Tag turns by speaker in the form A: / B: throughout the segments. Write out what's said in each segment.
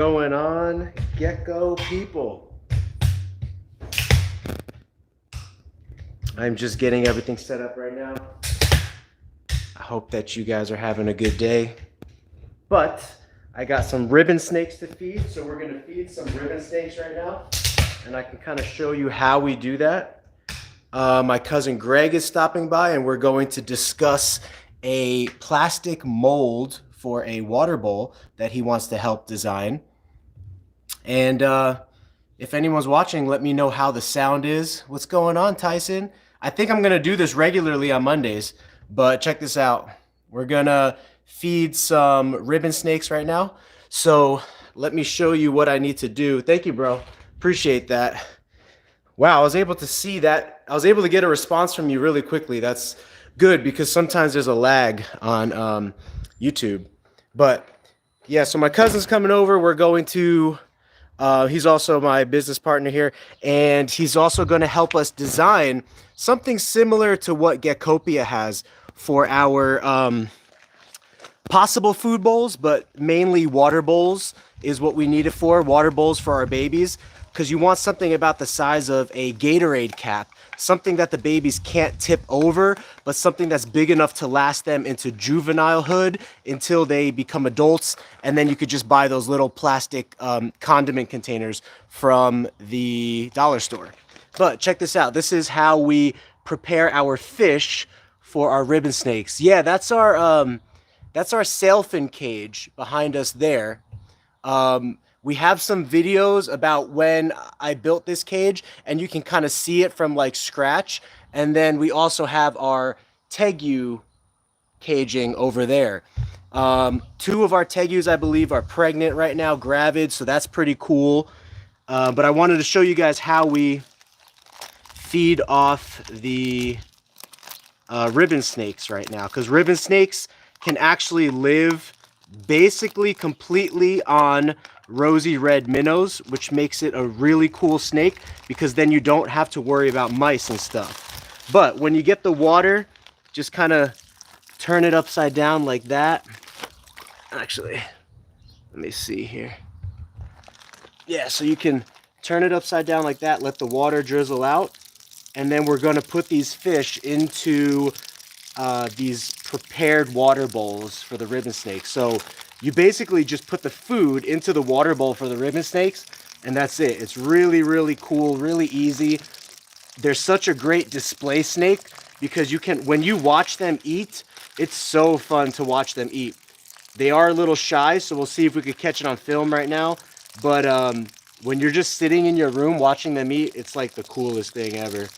A: Going on, Gecko people? I'm just getting everything set up right now. I hope that you guys are having a good day. But I got some ribbon snakes to feed, so we're going to feed some ribbon snakes right now. And I can kind of show you how we do that. My cousin Greg is stopping by, and we're going to discuss a plastic mold for a water bowl that he wants to help design. And if anyone's watching, let me know how the sound is. What's going on, Tyson? I think I'm going to do this regularly on Mondays, but check this out. We're going to feed some ribbon snakes right now. So let me show you what I need to do. Thank you, bro. Appreciate that. Wow, I was able to see that. I was able to get a response from you really quickly. That's good because sometimes there's a lag on YouTube. But yeah, so my cousin's coming over. We're going to... he's also my business partner here, and he's also going to help us design something similar to what Geckopia has for our possible food bowls, but mainly water bowls is what we need it for. Water bowls for our babies, because you want something about the size of a Gatorade cap, something that the babies can't tip over, but something that's big enough to last them into juvenilehood until they become adults. And then you could just buy those little plastic condiment containers from the dollar store. But check this out. This is how we prepare our fish for our ribbon snakes. Yeah, that's our sailfin cage behind us there. We have some videos about when I built this cage, and you can kind of see it from like scratch. And then we also have our Tegu caging over there. Two of our Tegus, I believe, are pregnant right now, gravid, so that's pretty cool. But I wanted to show you guys how we feed off the ribbon snakes right now, because ribbon snakes can actually live basically completely on rosy red minnows, which makes it a really cool snake because then you don't have to worry about mice and stuff. But when you get the water, just kind of turn it upside down like that. Actually, let me see here. Yeah, so you can turn it upside down like that, let the water drizzle out, and then we're going to put these fish into these prepared water bowls for the ribbon snakes. So you basically just put the food into the water bowl for the ribbon snakes, and that's it. It's really, really cool, really easy. They're such a great display snake because you can, when you watch them eat, it's so fun to watch them eat. They are a little shy, so we'll see if we could catch it on film right now. But when you're just sitting in your room watching them eat, it's like the coolest thing ever.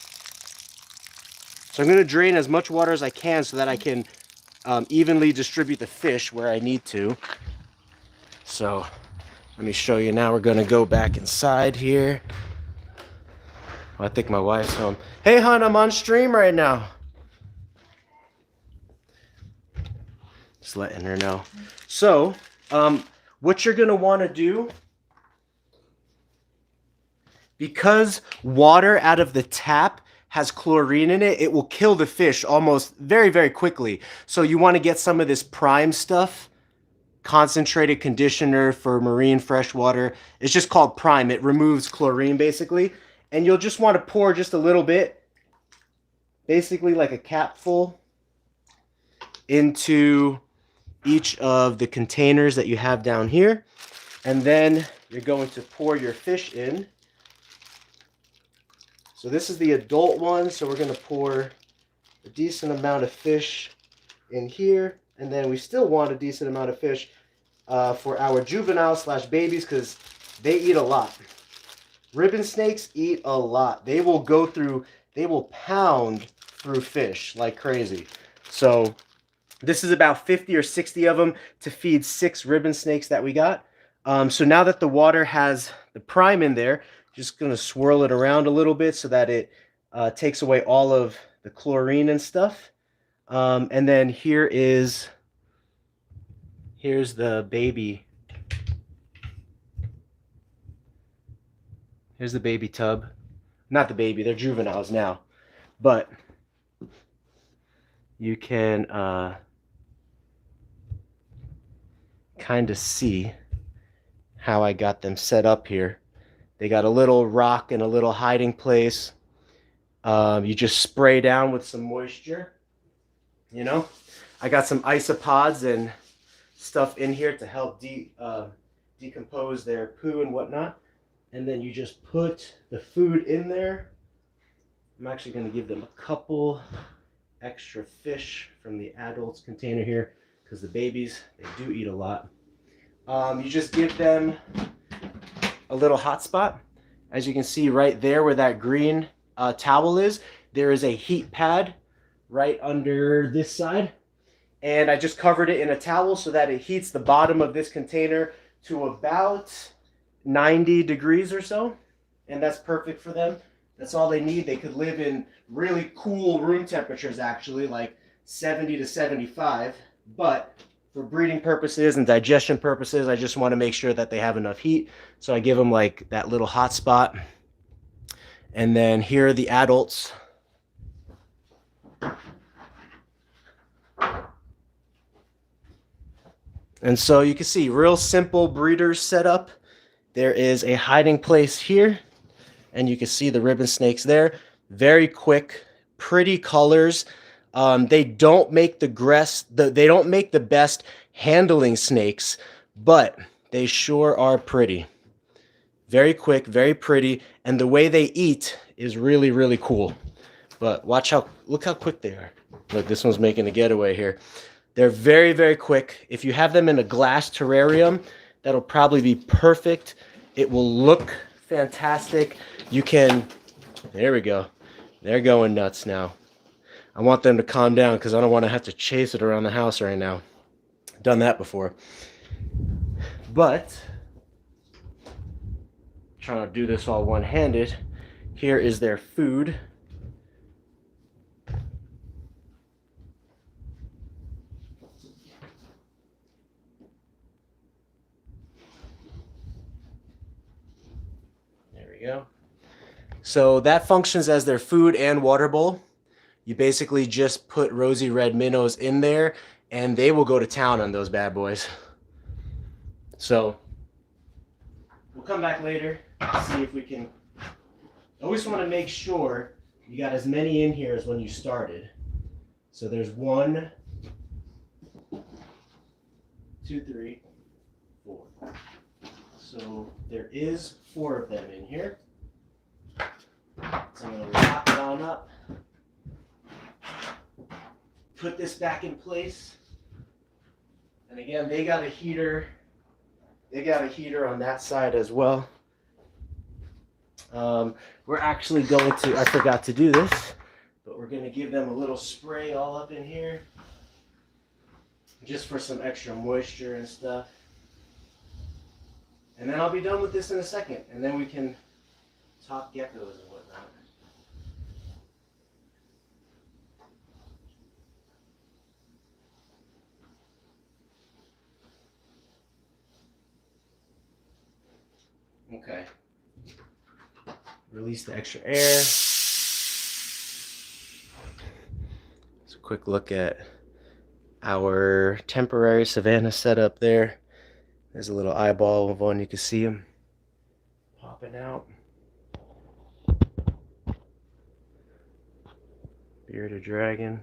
A: So I'm going to drain as much water as I can so that I can evenly distribute the fish where I need to. So let me show you now. We're going to go back inside here. I think my wife's home. Hey, hon, I'm on stream right now. Just letting her know. So what you're going to want to do, because water out of the tap has chlorine in it, it will kill the fish almost very, very quickly. So you want to get some of this prime stuff, concentrated conditioner for marine freshwater. It's just called prime. It removes chlorine basically. And you'll just want to pour just a little bit, basically like a capful, into each of the containers that you have down here. And then you're going to pour your fish in. So this is the adult one, so we're going to pour a decent amount of fish in here, and then we still want a decent amount of fish for our juveniles / babies because they eat a lot. Ribbon snakes eat a lot. They will pound through fish like crazy. So this is about 50 or 60 of them to feed 6 ribbon snakes that we got. So now that the water has the prime in there, just going to swirl it around a little bit so that it takes away all of the chlorine and stuff. And then here's the baby. Here's the baby tub. Not the baby, they're juveniles now. But you can kind of see how I got them set up here. They got a little rock and a little hiding place. You just spray down with some moisture, you know. I got some isopods and stuff in here to help decompose their poo and whatnot. And then you just put the food in there. I'm actually going to give them a couple extra fish from the adults container here because the babies, they do eat a lot. You just give them a little hot spot. As you can see right there where that green towel is, there is a heat pad right under this side. And I just covered it in a towel so that it heats the bottom of this container to about 90 degrees or so. And that's perfect for them. That's all they need. They could live in really cool room temperatures, actually, like 70 to 75. But for breeding purposes and digestion purposes, I just want to make sure that they have enough heat. So I give them like that little hot spot. And then here are the adults. And so you can see, real simple breeder setup. There is a hiding place here, and you can see the ribbon snakes there. Very quick, pretty colors. They don't make the best handling snakes, but they sure are pretty. Very quick, very pretty, and the way they eat is really, really cool. But look how quick they are. Look, this one's making a getaway here. They're very, very quick. If you have them in a glass terrarium, that'll probably be perfect. It will look fantastic. You can, there we go. They're going nuts now. I want them to calm down because I don't want to have to chase it around the house right now. Done that before. But, trying to do this all one-handed. Here is their food. Go. So that functions as their food and water bowl. You basically just put rosy red minnows in there and they will go to town on those bad boys. So we'll come back later and see if we can. I always want to make sure you got as many in here as when you started. So there's 1, 2, 3, 4. So there is 4 of them in here. So I'm going to lock it on up. Put this back in place. And again, they got a heater. They got a heater on that side as well. We're actually going to, I forgot to do this, but we're going to give them a little spray all up in here. Just for some extra moisture and stuff. And then I'll be done with this in a second, and then we can talk geckos and whatnot. Okay. Release the extra air. Just a quick look at our temporary savanna setup there. There's a little eyeball of one. You can see him popping out. Bearded dragon.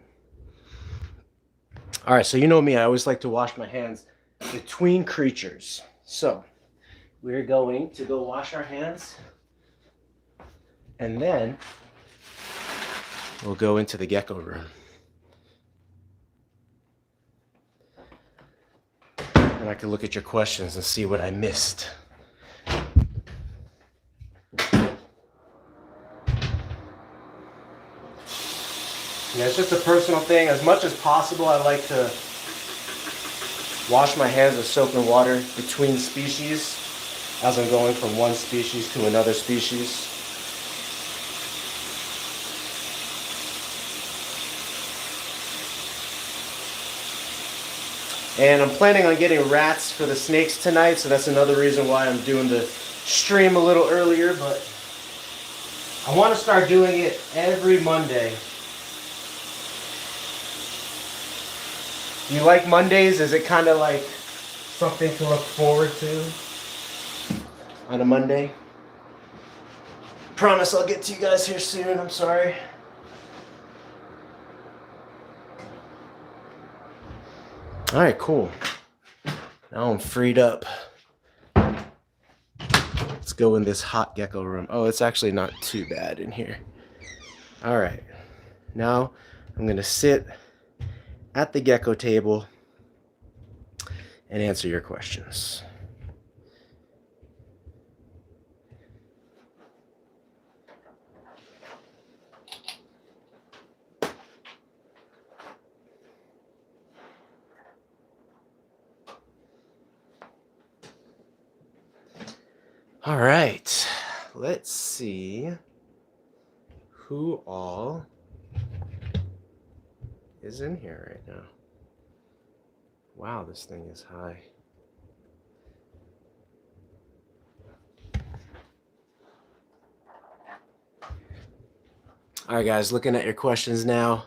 A: All right, so you know me. I always like to wash my hands between creatures. So we're going to go wash our hands. And then we'll go into the gecko room. And I can look at your questions and see what I missed. Yeah, it's just a personal thing. As much as possible, I like to wash my hands with soap and water between species as I'm going from one species to another species. And I'm planning on getting rats for the snakes tonight, so that's another reason why I'm doing the stream a little earlier, but I want to start doing it every Monday. Do you like Mondays? Is it kind of like something to look forward to? on a Monday. Promise I'll get to you guys here soon. I'm sorry. All right, cool. Now I'm freed up. Let's go in this hot gecko room. Oh, it's actually not too bad in here. All right. Now I'm going to sit at the gecko table and answer your questions. All right, let's see who all is in here right now. Wow, this thing is high. All right, guys, looking at your questions now.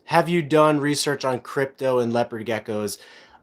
A: Have you done research on crypto and leopard geckos?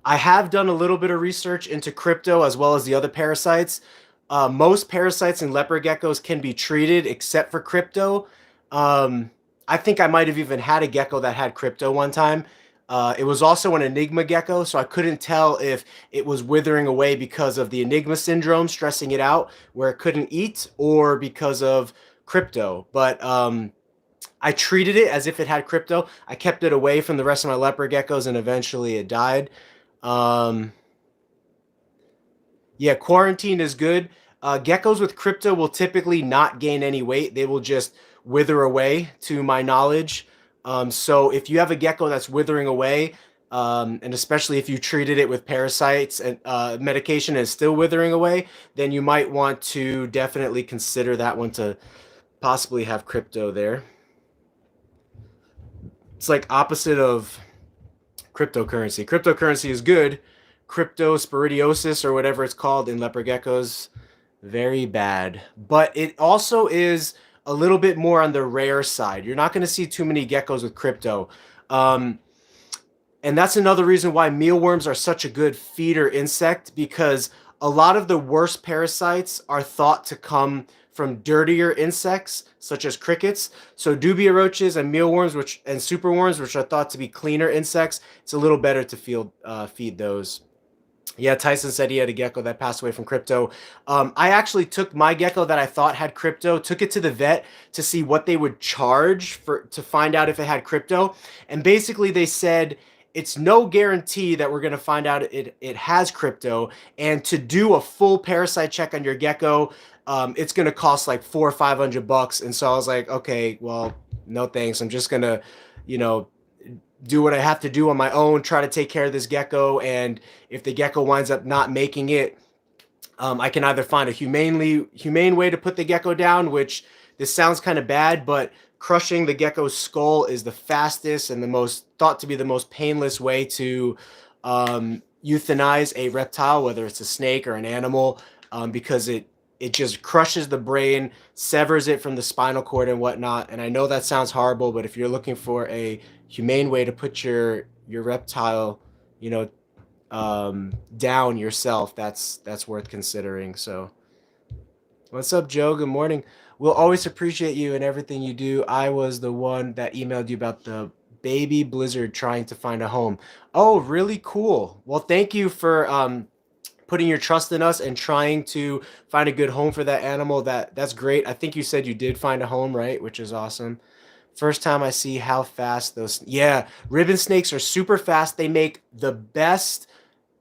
A: I have done a little bit of research into crypto as well as the other parasites. Most parasites in leopard geckos can be treated except for crypto. I think I might have even had a gecko that had crypto one time. It was also an enigma gecko, so I couldn't tell if it was withering away because of the enigma syndrome, stressing it out, where it couldn't eat, or because of crypto. But I treated it as if it had crypto. I kept it away from the rest of my leopard geckos, and eventually it died. Yeah, quarantine is good. Geckos with crypto will typically not gain any weight. They will just wither away, to my knowledge. So if you have a gecko that's withering away, and especially if you treated it with parasites and medication and it's still withering away, then you might want to definitely consider that one to possibly have crypto there. It's like opposite of cryptocurrency. Cryptocurrency is good. Cryptosporidiosis, or whatever it's called in leopard geckos, very bad. But it also is a little bit more on the rare side. You're not going to see too many geckos with crypto. And that's another reason why mealworms are such a good feeder insect, because a lot of the worst parasites are thought to come from dirtier insects, such as crickets. So dubia roaches and mealworms, and superworms, which are thought to be cleaner insects, it's a little better to feed those. Yeah, Tyson said he had a gecko that passed away from crypto. I actually took my gecko that I thought had crypto, took it to the vet to see what they would charge to find out if it had crypto. And basically they said, it's no guarantee that we're going to find out it has crypto. And to do a full parasite check on your gecko, it's going to cost like $400 or $500. And so I was like, okay, well, no thanks. I'm just going to, do what I have to do on my own, try to take care of this gecko. And if the gecko winds up not making it, I can either find a humane way to put the gecko down, which this sounds kind of bad, but crushing the gecko's skull is the fastest and thought to be the most painless way to euthanize a reptile, whether it's a snake or an animal, because it just crushes the brain, severs it from the spinal cord and whatnot. And I know that sounds horrible, but if you're looking for a humane way to put your reptile, down yourself, that's worth considering. So what's up, Joe? Good morning. We'll always appreciate you and everything you do. I was the one that emailed you about the baby blizzard trying to find a home. Oh, really cool. Well, thank you for putting your trust in us and trying to find a good home for that animal. That's great. I think you said you did find a home, right? Which is awesome. First time I see how fast those... Yeah, ribbon snakes are super fast. They make the best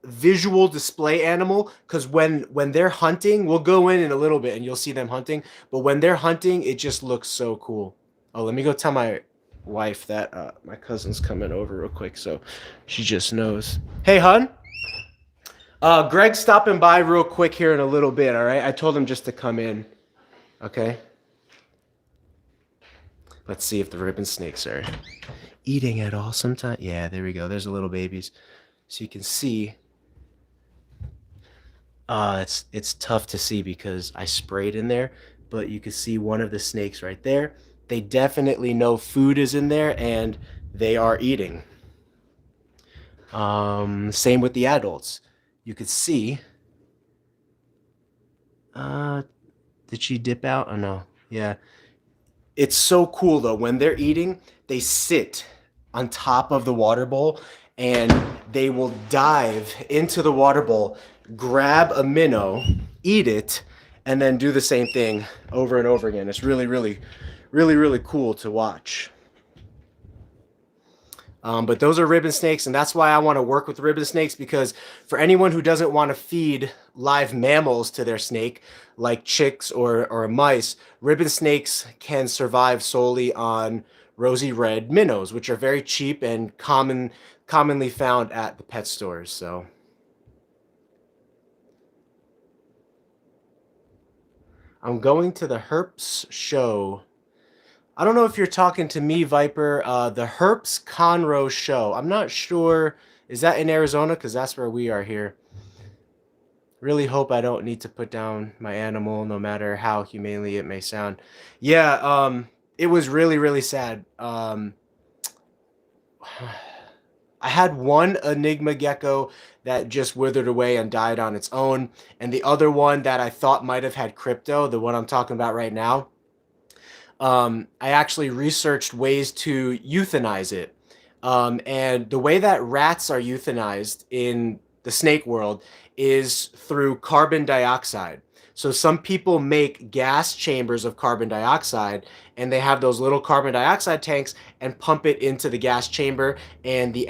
A: visual display animal, because when they're hunting, we'll go in a little bit and you'll see them hunting. But when they're hunting, it just looks so cool. Oh, let me go tell my wife that my cousin's coming over real quick so she just knows. Hey, hun. Greg's stopping by real quick here in a little bit, all right? I told him just to come in. Okay? Let's see if the ribbon snakes are eating at all sometime. Yeah, there we go. There's the little babies. So you can see. It's tough to see because I sprayed in there, but you can see one of the snakes right there. They definitely know food is in there and they are eating. Same with the adults. You could see Did she dip out? Oh no. Yeah. It's so cool though. When they're eating, they sit on top of the water bowl and they will dive into the water bowl, grab a minnow, eat it, and then do the same thing over and over again. It's really cool to watch. But those are ribbon snakes, and that's why I want to work with ribbon snakes, because for anyone who doesn't want to feed live mammals to their snake, like chicks or mice, ribbon snakes can survive solely on rosy red minnows, which are very cheap and commonly found at the pet stores. So I'm going to the Herps show. I don't know if you're talking to me, Viper. The Herps Conroe show. I'm not sure. Is that in Arizona? Because that's where we are here. Really hope I don't need to put down my animal, no matter how humanely it may sound. Yeah, it was really sad. I had one Enigma gecko that just withered away and died on its own, and the other one that I thought might have had crypto, the one I'm talking about right now, I actually researched ways to euthanize it. And the way that rats are euthanized in the snake world is through carbon dioxide. So some people make gas chambers of carbon dioxide, and they have those little carbon dioxide tanks and pump it into the gas chamber, and the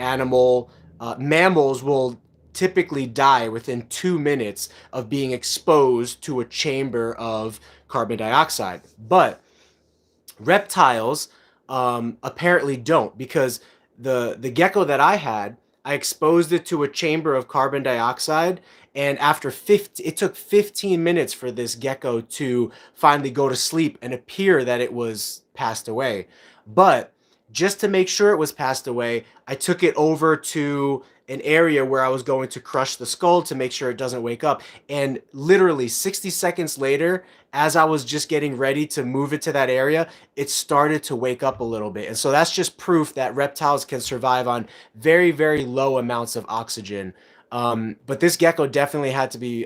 A: mammals will typically die within 2 minutes of being exposed to a chamber of carbon dioxide. But reptiles apparently don't, because the gecko that I had, I exposed it to a chamber of carbon dioxide, and after it took 15 minutes for this gecko to finally go to sleep and appear that it was passed away. But just to make sure it was passed away, I took it over to an area where I was going to crush the skull to make sure it doesn't wake up. And literally 60 seconds later, as I was just getting ready to move it to that area, it started to wake up a little bit. And so that's just proof that reptiles can survive on very low amounts of oxygen. But this gecko definitely had to be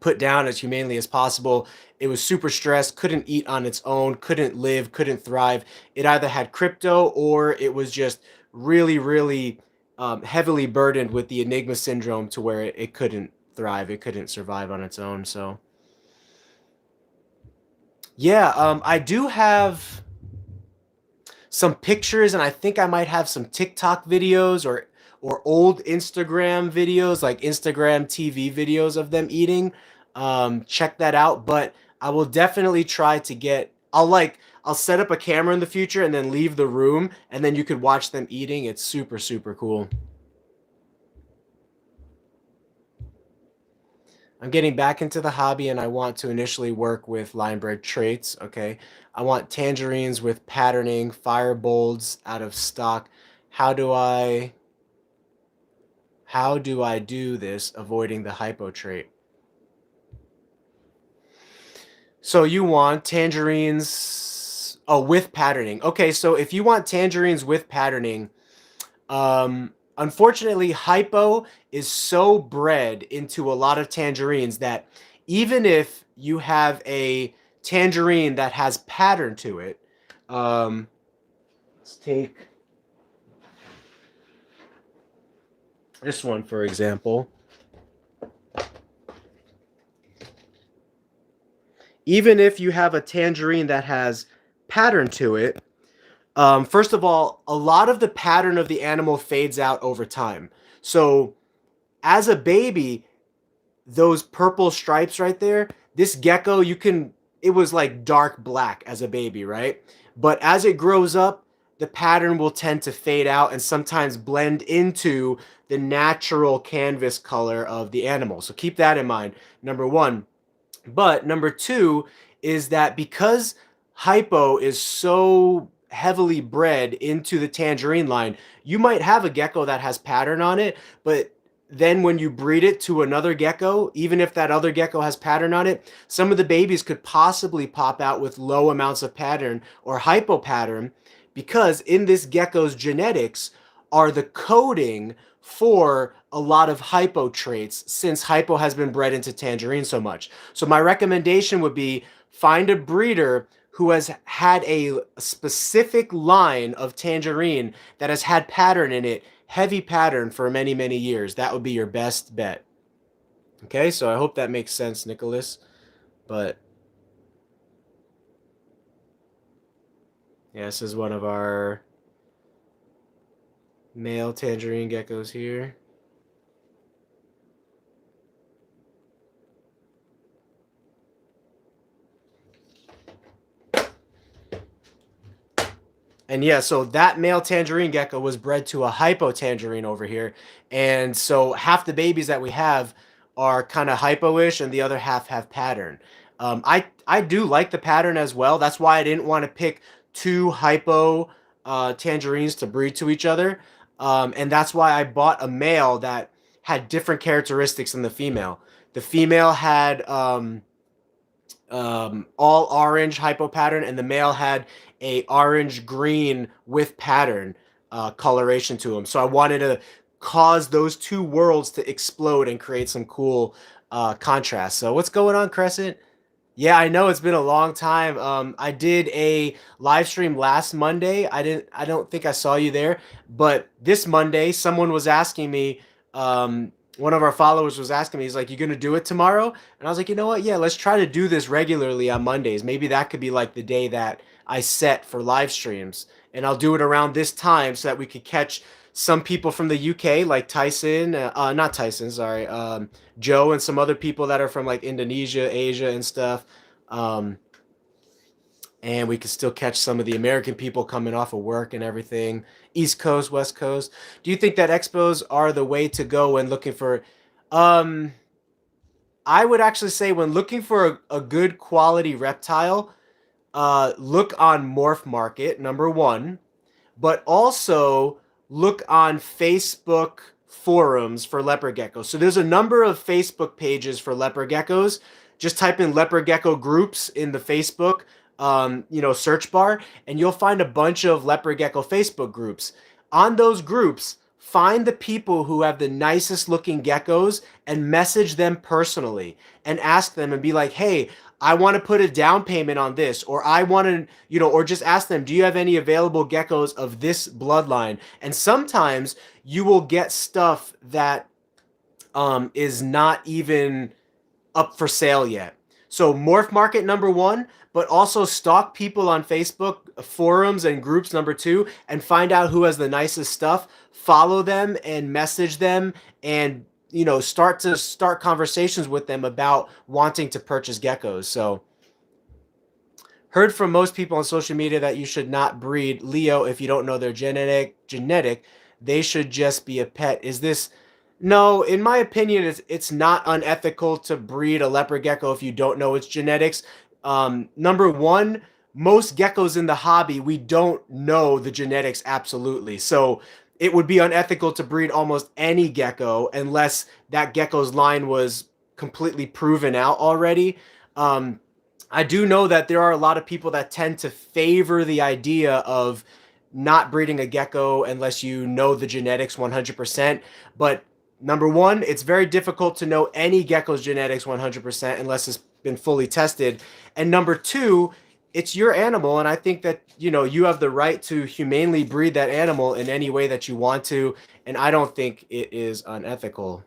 A: put down as humanely as possible. It was super stressed, couldn't eat on its own, couldn't live, couldn't thrive. It either had crypto or it was just really heavily burdened with the Enigma syndrome to where it couldn't thrive, it couldn't survive on its own. So yeah, I do have some pictures, and I think I might have some TikTok videos or old Instagram videos, like Instagram TV videos of them eating. Check that out. But I will definitely try to get. I'll set up a camera in the future and then leave the room, and then you could watch them eating. It's super cool. I'm getting back into the hobby, and I want to initially work with line bred traits. Okay. I want tangerines with patterning, fire bolds out of stock. How do I do this, avoiding the hypo trait? So you want tangerines, oh, with patterning. Okay, so if you want tangerines with patterning, unfortunately, hypo is so bred into a lot of tangerines that even if you have a tangerine that has pattern to it, let's take this one, for example. Even if you have a tangerine that has pattern to it, first of all, a lot of the pattern of the animal fades out over time. So as a baby, those purple stripes right there, this gecko, it was like dark black as a baby, right? But as it grows up, the pattern will tend to fade out and sometimes blend into the natural canvas color of the animal. So keep that in mind, number one. But number two is that because hypo is so heavily bred into the tangerine line, you might have a gecko that has pattern on it, but then when you breed it to another gecko, even if that other gecko has pattern on it, some of the babies could possibly pop out with low amounts of pattern or hypo pattern, because in this gecko's genetics are the coding for a lot of hypo traits since hypo has been bred into tangerine so much. So my recommendation would be find a breeder who has had a specific line of tangerine that has had pattern in it, heavy pattern for many, many years. That would be your best bet. Okay, so I hope that makes sense, Nicholas. But yeah, this is one of our male tangerine geckos here. And yeah, so that male tangerine gecko was bred to a hypo tangerine over here. And so half the babies that we have are kind of hypo-ish and the other half have pattern. I do like the pattern as well. That's why I didn't want to pick two hypo tangerines to breed to each other. And that's why I bought a male that had different characteristics than the female. The female had all orange hypo pattern, and the male had a orange green with pattern coloration to him. So I wanted to cause those two worlds to explode and create some cool contrast. So what's going on, Crescent? Yeah, I know it's been a long time. I did a live stream last Monday. I don't think I saw you there, but this Monday, someone was asking me, one of our followers was asking me, he's like, "You gonna do it tomorrow?" And I was like, you know what? Yeah, let's try to do this regularly on Mondays. Maybe that could be like the day that I set for live streams, and I'll do it around this time so that we could catch some people from the UK, like Tyson, not Tyson, sorry, Joe, and some other people that are from like Indonesia, Asia, and stuff. And we could still catch some of the American people coming off of work and everything. East Coast, West Coast. Do you think that expos are the way to go when looking for? Um, I would actually say when looking for a good quality reptile, look on Morph Market, number one, but also look on Facebook forums for leopard geckos. So there's a number of Facebook pages for leopard geckos. Just type in leopard gecko groups in the Facebook search bar, and you'll find a bunch of leopard gecko Facebook groups. On those groups, find the people who have the nicest looking geckos and message them personally and ask them and be like, hey, I want to put a down payment on this, or I want to, or just ask them, do you have any available geckos of this bloodline? And sometimes you will get stuff that is not even up for sale yet. So Morph Market, number one, but also stalk people on Facebook forums and groups, number two, and find out who has the nicest stuff. Follow them and message them, and start conversations with them about wanting to purchase geckos. So heard from most people on social media that you should not breed Leo if you don't know their genetic. They should just be a pet. Is this? No, in my opinion, it's not unethical to breed a leopard gecko if you don't know its genetics. Number one, most geckos in the hobby, we don't know the genetics absolutely. So it would be unethical to breed almost any gecko unless that gecko's line was completely proven out already. I do know that there are a lot of people that tend to favor the idea of not breeding a gecko unless you know the genetics 100%. But number one, it's very difficult to know any gecko's genetics 100% unless it's been fully tested. And number two, it's your animal, and I think that you have the right to humanely breed that animal in any way that you want to, and I don't think it is unethical.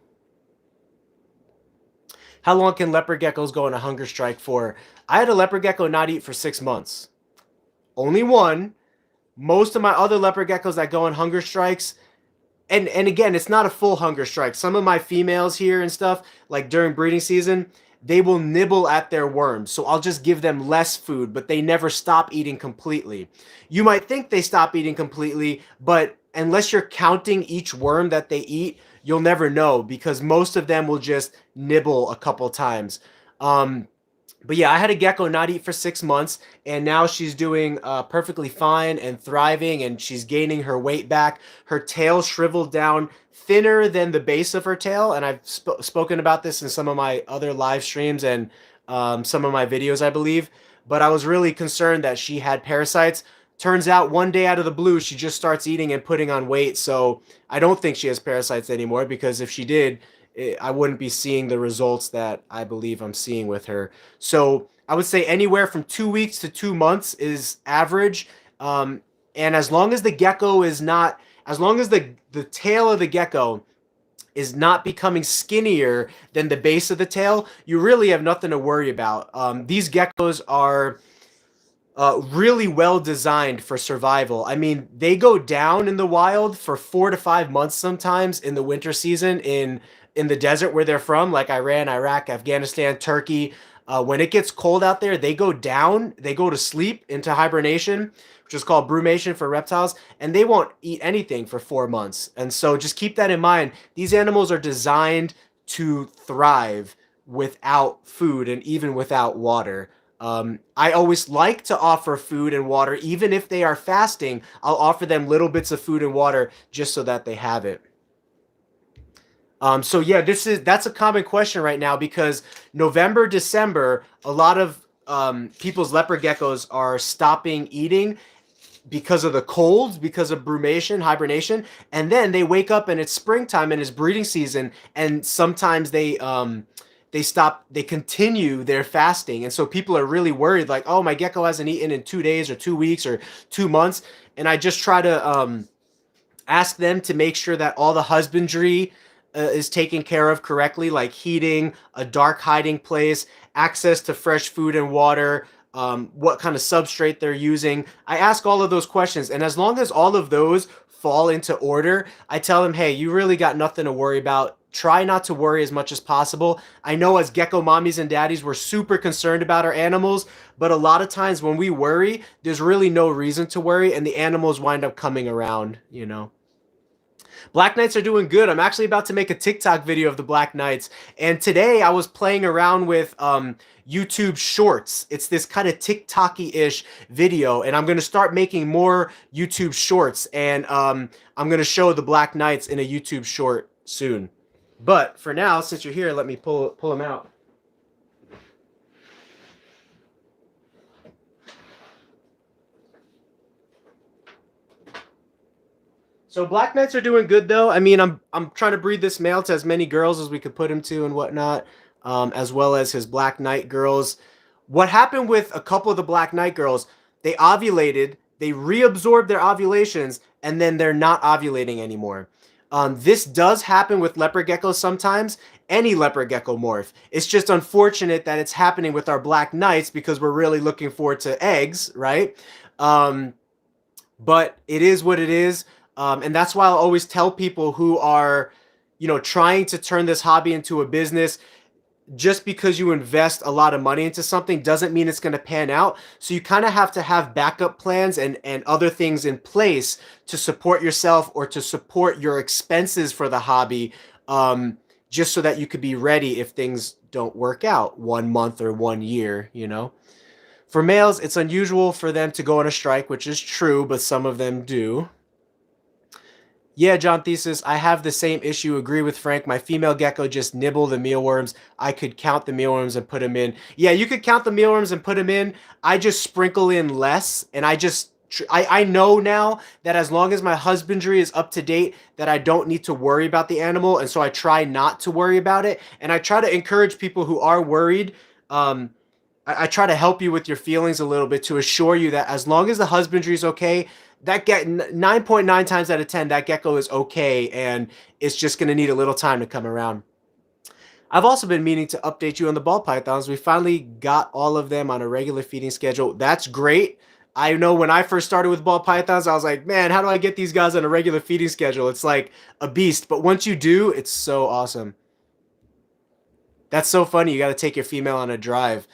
A: How long can leopard geckos go on a hunger strike for? I had a leopard gecko not eat for 6 months. Only one. Most of my other leopard geckos that go on hunger strikes, and again, it's not a full hunger strike. Some of my females here and stuff, like during breeding season, they will nibble at their worms. So I'll just give them less food, but they never stop eating completely. You might think they stop eating completely, but unless you're counting each worm that they eat, you'll never know, because most of them will just nibble a couple times. But yeah, I had a gecko not eat for 6 months, and now she's doing perfectly fine and thriving, and she's gaining her weight back. Her tail shriveled down thinner than the base of her tail, and I've spoken about this in some of my other live streams and some of my videos, I believe. But I was really concerned that she had parasites. Turns out one day out of the blue, she just starts eating and putting on weight. So I don't think she has parasites anymore, because if she did, I wouldn't be seeing the results that I believe I'm seeing with her. So I would say anywhere from 2 weeks to 2 months is average. And as long as the gecko is not, as long as the tail of the gecko is not becoming skinnier than the base of the tail, you really have nothing to worry about. These geckos are really well designed for survival. I mean, they go down in the wild for 4 to 5 months sometimes in the winter season in the desert where they're from, like Iran, Iraq, Afghanistan, Turkey. When it gets cold out there, they go down, they go to sleep into hibernation, which is called brumation for reptiles, and they won't eat anything for 4 months. And so just keep that in mind. These animals are designed to thrive without food and even without water. I always like to offer food and water, even if they are fasting. I'll offer them little bits of food and water just so that they have it. So yeah, that's a common question right now, because November, December, a lot of people's leopard geckos are stopping eating because of the cold, because of brumation, hibernation, and then they wake up and it's springtime and it's breeding season, and sometimes they continue their fasting, and so people are really worried, like, oh, my gecko hasn't eaten in 2 days or 2 weeks or 2 months, and I just try to ask them to make sure that all the husbandry is taken care of correctly, like heating, a dark hiding place, access to fresh food and water, what kind of substrate they're using. I ask all of those questions, and as long as all of those fall into order, I tell them, hey, you really got nothing to worry about. Try not to worry as much as possible. I know as gecko mommies and daddies, we're super concerned about our animals, but a lot of times when we worry, there's really no reason to worry, and the animals wind up coming around, you know. Black Knights are doing good. I'm actually about to make a TikTok video of the Black Knights. And today I was playing around with YouTube Shorts. It's this kind of TikTok-y-ish video. And I'm going to start making more YouTube Shorts. And I'm going to show the Black Knights in a YouTube Short soon. But for now, since you're here, let me pull them out. So Black Knights are doing good though. I mean, I'm trying to breed this male to as many girls as we could put him to and whatnot, as well as his Black Knight girls. What happened with a couple of the Black Knight girls? They ovulated, they reabsorbed their ovulations, and then they're not ovulating anymore. This does happen with leopard geckos sometimes. Any leopard gecko morph. It's just unfortunate that it's happening with our Black Knights because we're really looking forward to eggs, right? But it is what it is. And that's why I'll always tell people who are, trying to turn this hobby into a business, just because you invest a lot of money into something doesn't mean it's going to pan out. So you kind of have to have backup plans and other things in place to support yourself or to support your expenses for the hobby, just so that you could be ready if things don't work out 1 month or 1 year, For males, it's unusual for them to go on a strike, which is true, but some of them do. Yeah, John Thesis, I have the same issue. Agree with Frank. My female gecko just nibble the mealworms. I could count the mealworms and put them in. Yeah, you could count the mealworms and put them in. I just sprinkle in less, and I know now that as long as my husbandry is up to date, that I don't need to worry about the animal, and so I try not to worry about it. And I try to encourage people who are worried. I try to help you with your feelings a little bit to assure you that as long as the husbandry is okay, that 9.9 times out of 10, that gecko is okay, and it's just going to need a little time to come around. I've also been meaning to update you on the ball pythons. We finally got all of them on a regular feeding schedule. That's great. I know when I first started with ball pythons, I was like, man, how do I get these guys on a regular feeding schedule? It's like a beast. But once you do, it's so awesome. That's so funny. You got to take your female on a drive.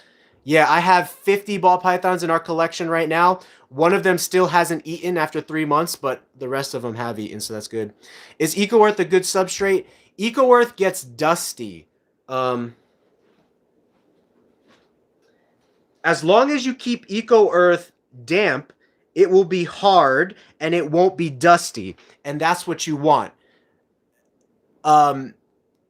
A: Yeah, I have 50 ball pythons in our collection right now. One of them still hasn't eaten after 3 months, but the rest of them have eaten, so that's good. Is EcoEarth a good substrate? EcoEarth gets dusty. As long as you keep EcoEarth damp, it will be hard and it won't be dusty, and that's what you want.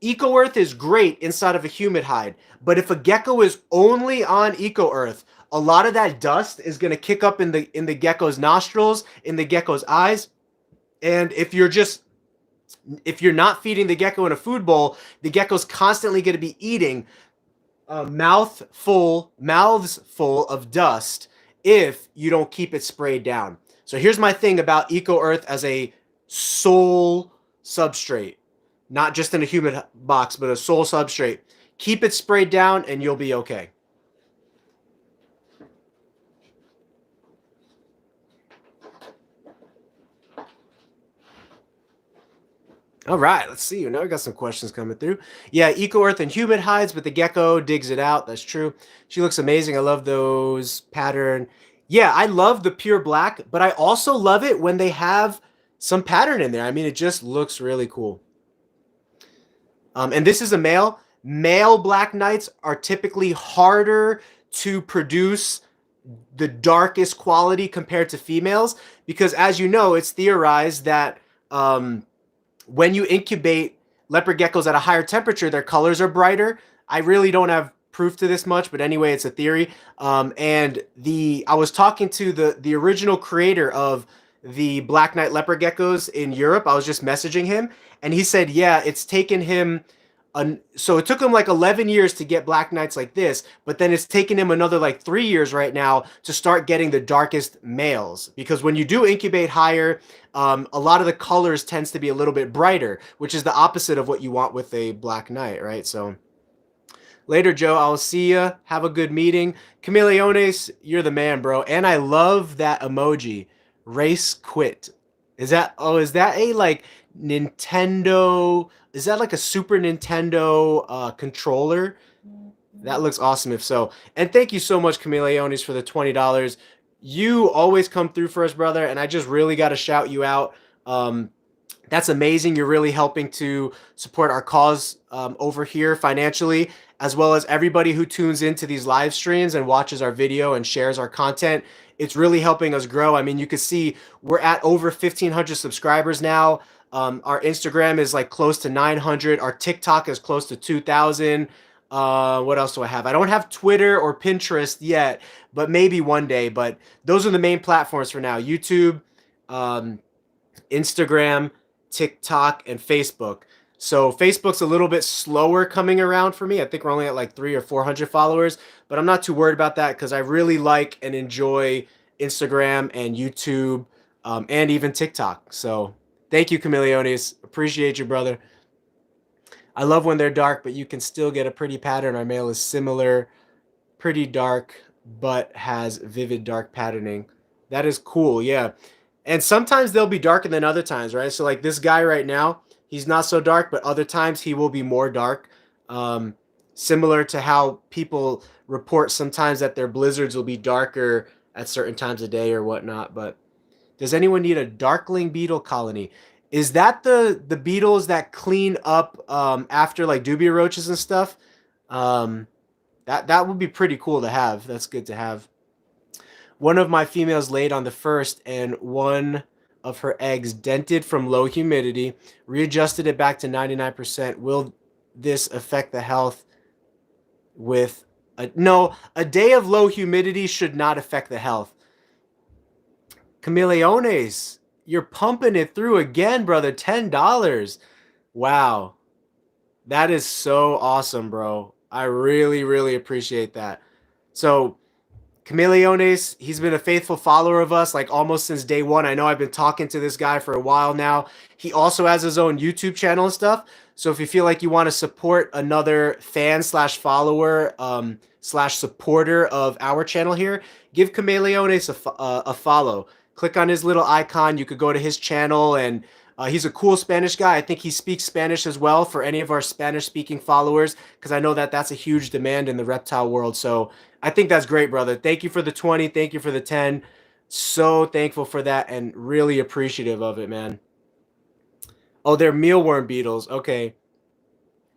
A: EcoEarth is great inside of a humid hide, but if a gecko is only on EcoEarth, a lot of that dust is going to kick up in the gecko's nostrils, in the gecko's eyes. And if you're not feeding the gecko in a food bowl, the gecko's constantly going to be eating mouths full of dust if you don't keep it sprayed down. So here's my thing about Eco Earth as a sole substrate, not just in a humid box, but a sole substrate. Keep it sprayed down and you'll be okay. All right, let's see. Now we got some questions coming through. Yeah, Eco Earth and humid hides, but the gecko digs it out. That's true. She looks amazing. I love those pattern. Yeah, I love the pure black, but I also love it when they have some pattern in there. I mean, it just looks really cool. And this is a male. Male black knights are typically harder to produce the darkest quality compared to females because, as you know, it's theorized that when you incubate leopard geckos at a higher temperature, their colors are brighter. I really don't have proof to this much, but anyway, it's a theory. And I was talking to the original creator of the Black Knight leopard geckos in Europe. I was just messaging him, and he said, yeah, it's taken him. So it took him like 11 years to get black knights like this, but then it's taken him another like 3 years right now to start getting the darkest males. Because when you do incubate higher, a lot of the colors tends to be a little bit brighter, which is the opposite of what you want with a black knight, right? So later, Joe, I'll see ya. Have a good meeting. Chameleones, you're the man, bro. And I love that emoji, race quit. Is that a like Nintendo? Is that like a Super Nintendo controller? That looks awesome if so. And thank you so much, Chameleones, for the $20. You always come through for us, brother, and I just really got to shout you out. That's amazing. You're really helping to support our cause over here financially, as well as everybody who tunes into these live streams and watches our video and shares our content. It's really helping us grow. I mean, you can see we're at over 1,500 subscribers now. Our Instagram is like close to 900. Our TikTok is close to 2,000. What else do I have? I don't have Twitter or Pinterest yet, but maybe one day. But those are the main platforms for now: YouTube, Instagram, TikTok, and Facebook. So Facebook's a little bit slower coming around for me. I think we're only at like 300 or 400 followers, but I'm not too worried about that because I really like and enjoy Instagram and YouTube and even TikTok. So thank you, Chameleones. Appreciate you, brother. I love when they're dark, but you can still get a pretty pattern. Our male is similar, pretty dark, but has vivid dark patterning. That is cool, yeah. And sometimes they'll be darker than other times, right? So like this guy right now, he's not so dark, but other times he will be more dark. Similar to how people report sometimes that their blizzards will be darker at certain times of day or whatnot. But does anyone need a darkling beetle colony? Is that the beetles that clean up after like dubia roaches and stuff? That would be pretty cool to have. That's good to have. One of my females laid on the first, and one of her eggs dented from low humidity. Readjusted it back to 99%. Will this affect the health with no, a day of low humidity should not affect the health. Chameleones, you're pumping it through again, brother. $10. Wow. That is so awesome, bro. I really, really appreciate that. So Chameleones, he's been a faithful follower of us like almost since day one. I know I've been talking to this guy for a while now. He also has his own YouTube channel and stuff. So if you feel like you want to support another fan slash follower slash supporter of our channel here, give Chameleones a follow. Click on his little icon. You could go to his channel, and he's a cool Spanish guy. I think he speaks Spanish as well for any of our Spanish-speaking followers, because I know that that's a huge demand in the reptile world. So I think that's great, brother. Thank you for the 20. Thank you for the 10. So thankful for that and really appreciative of it, man. Oh, they're mealworm beetles. Okay.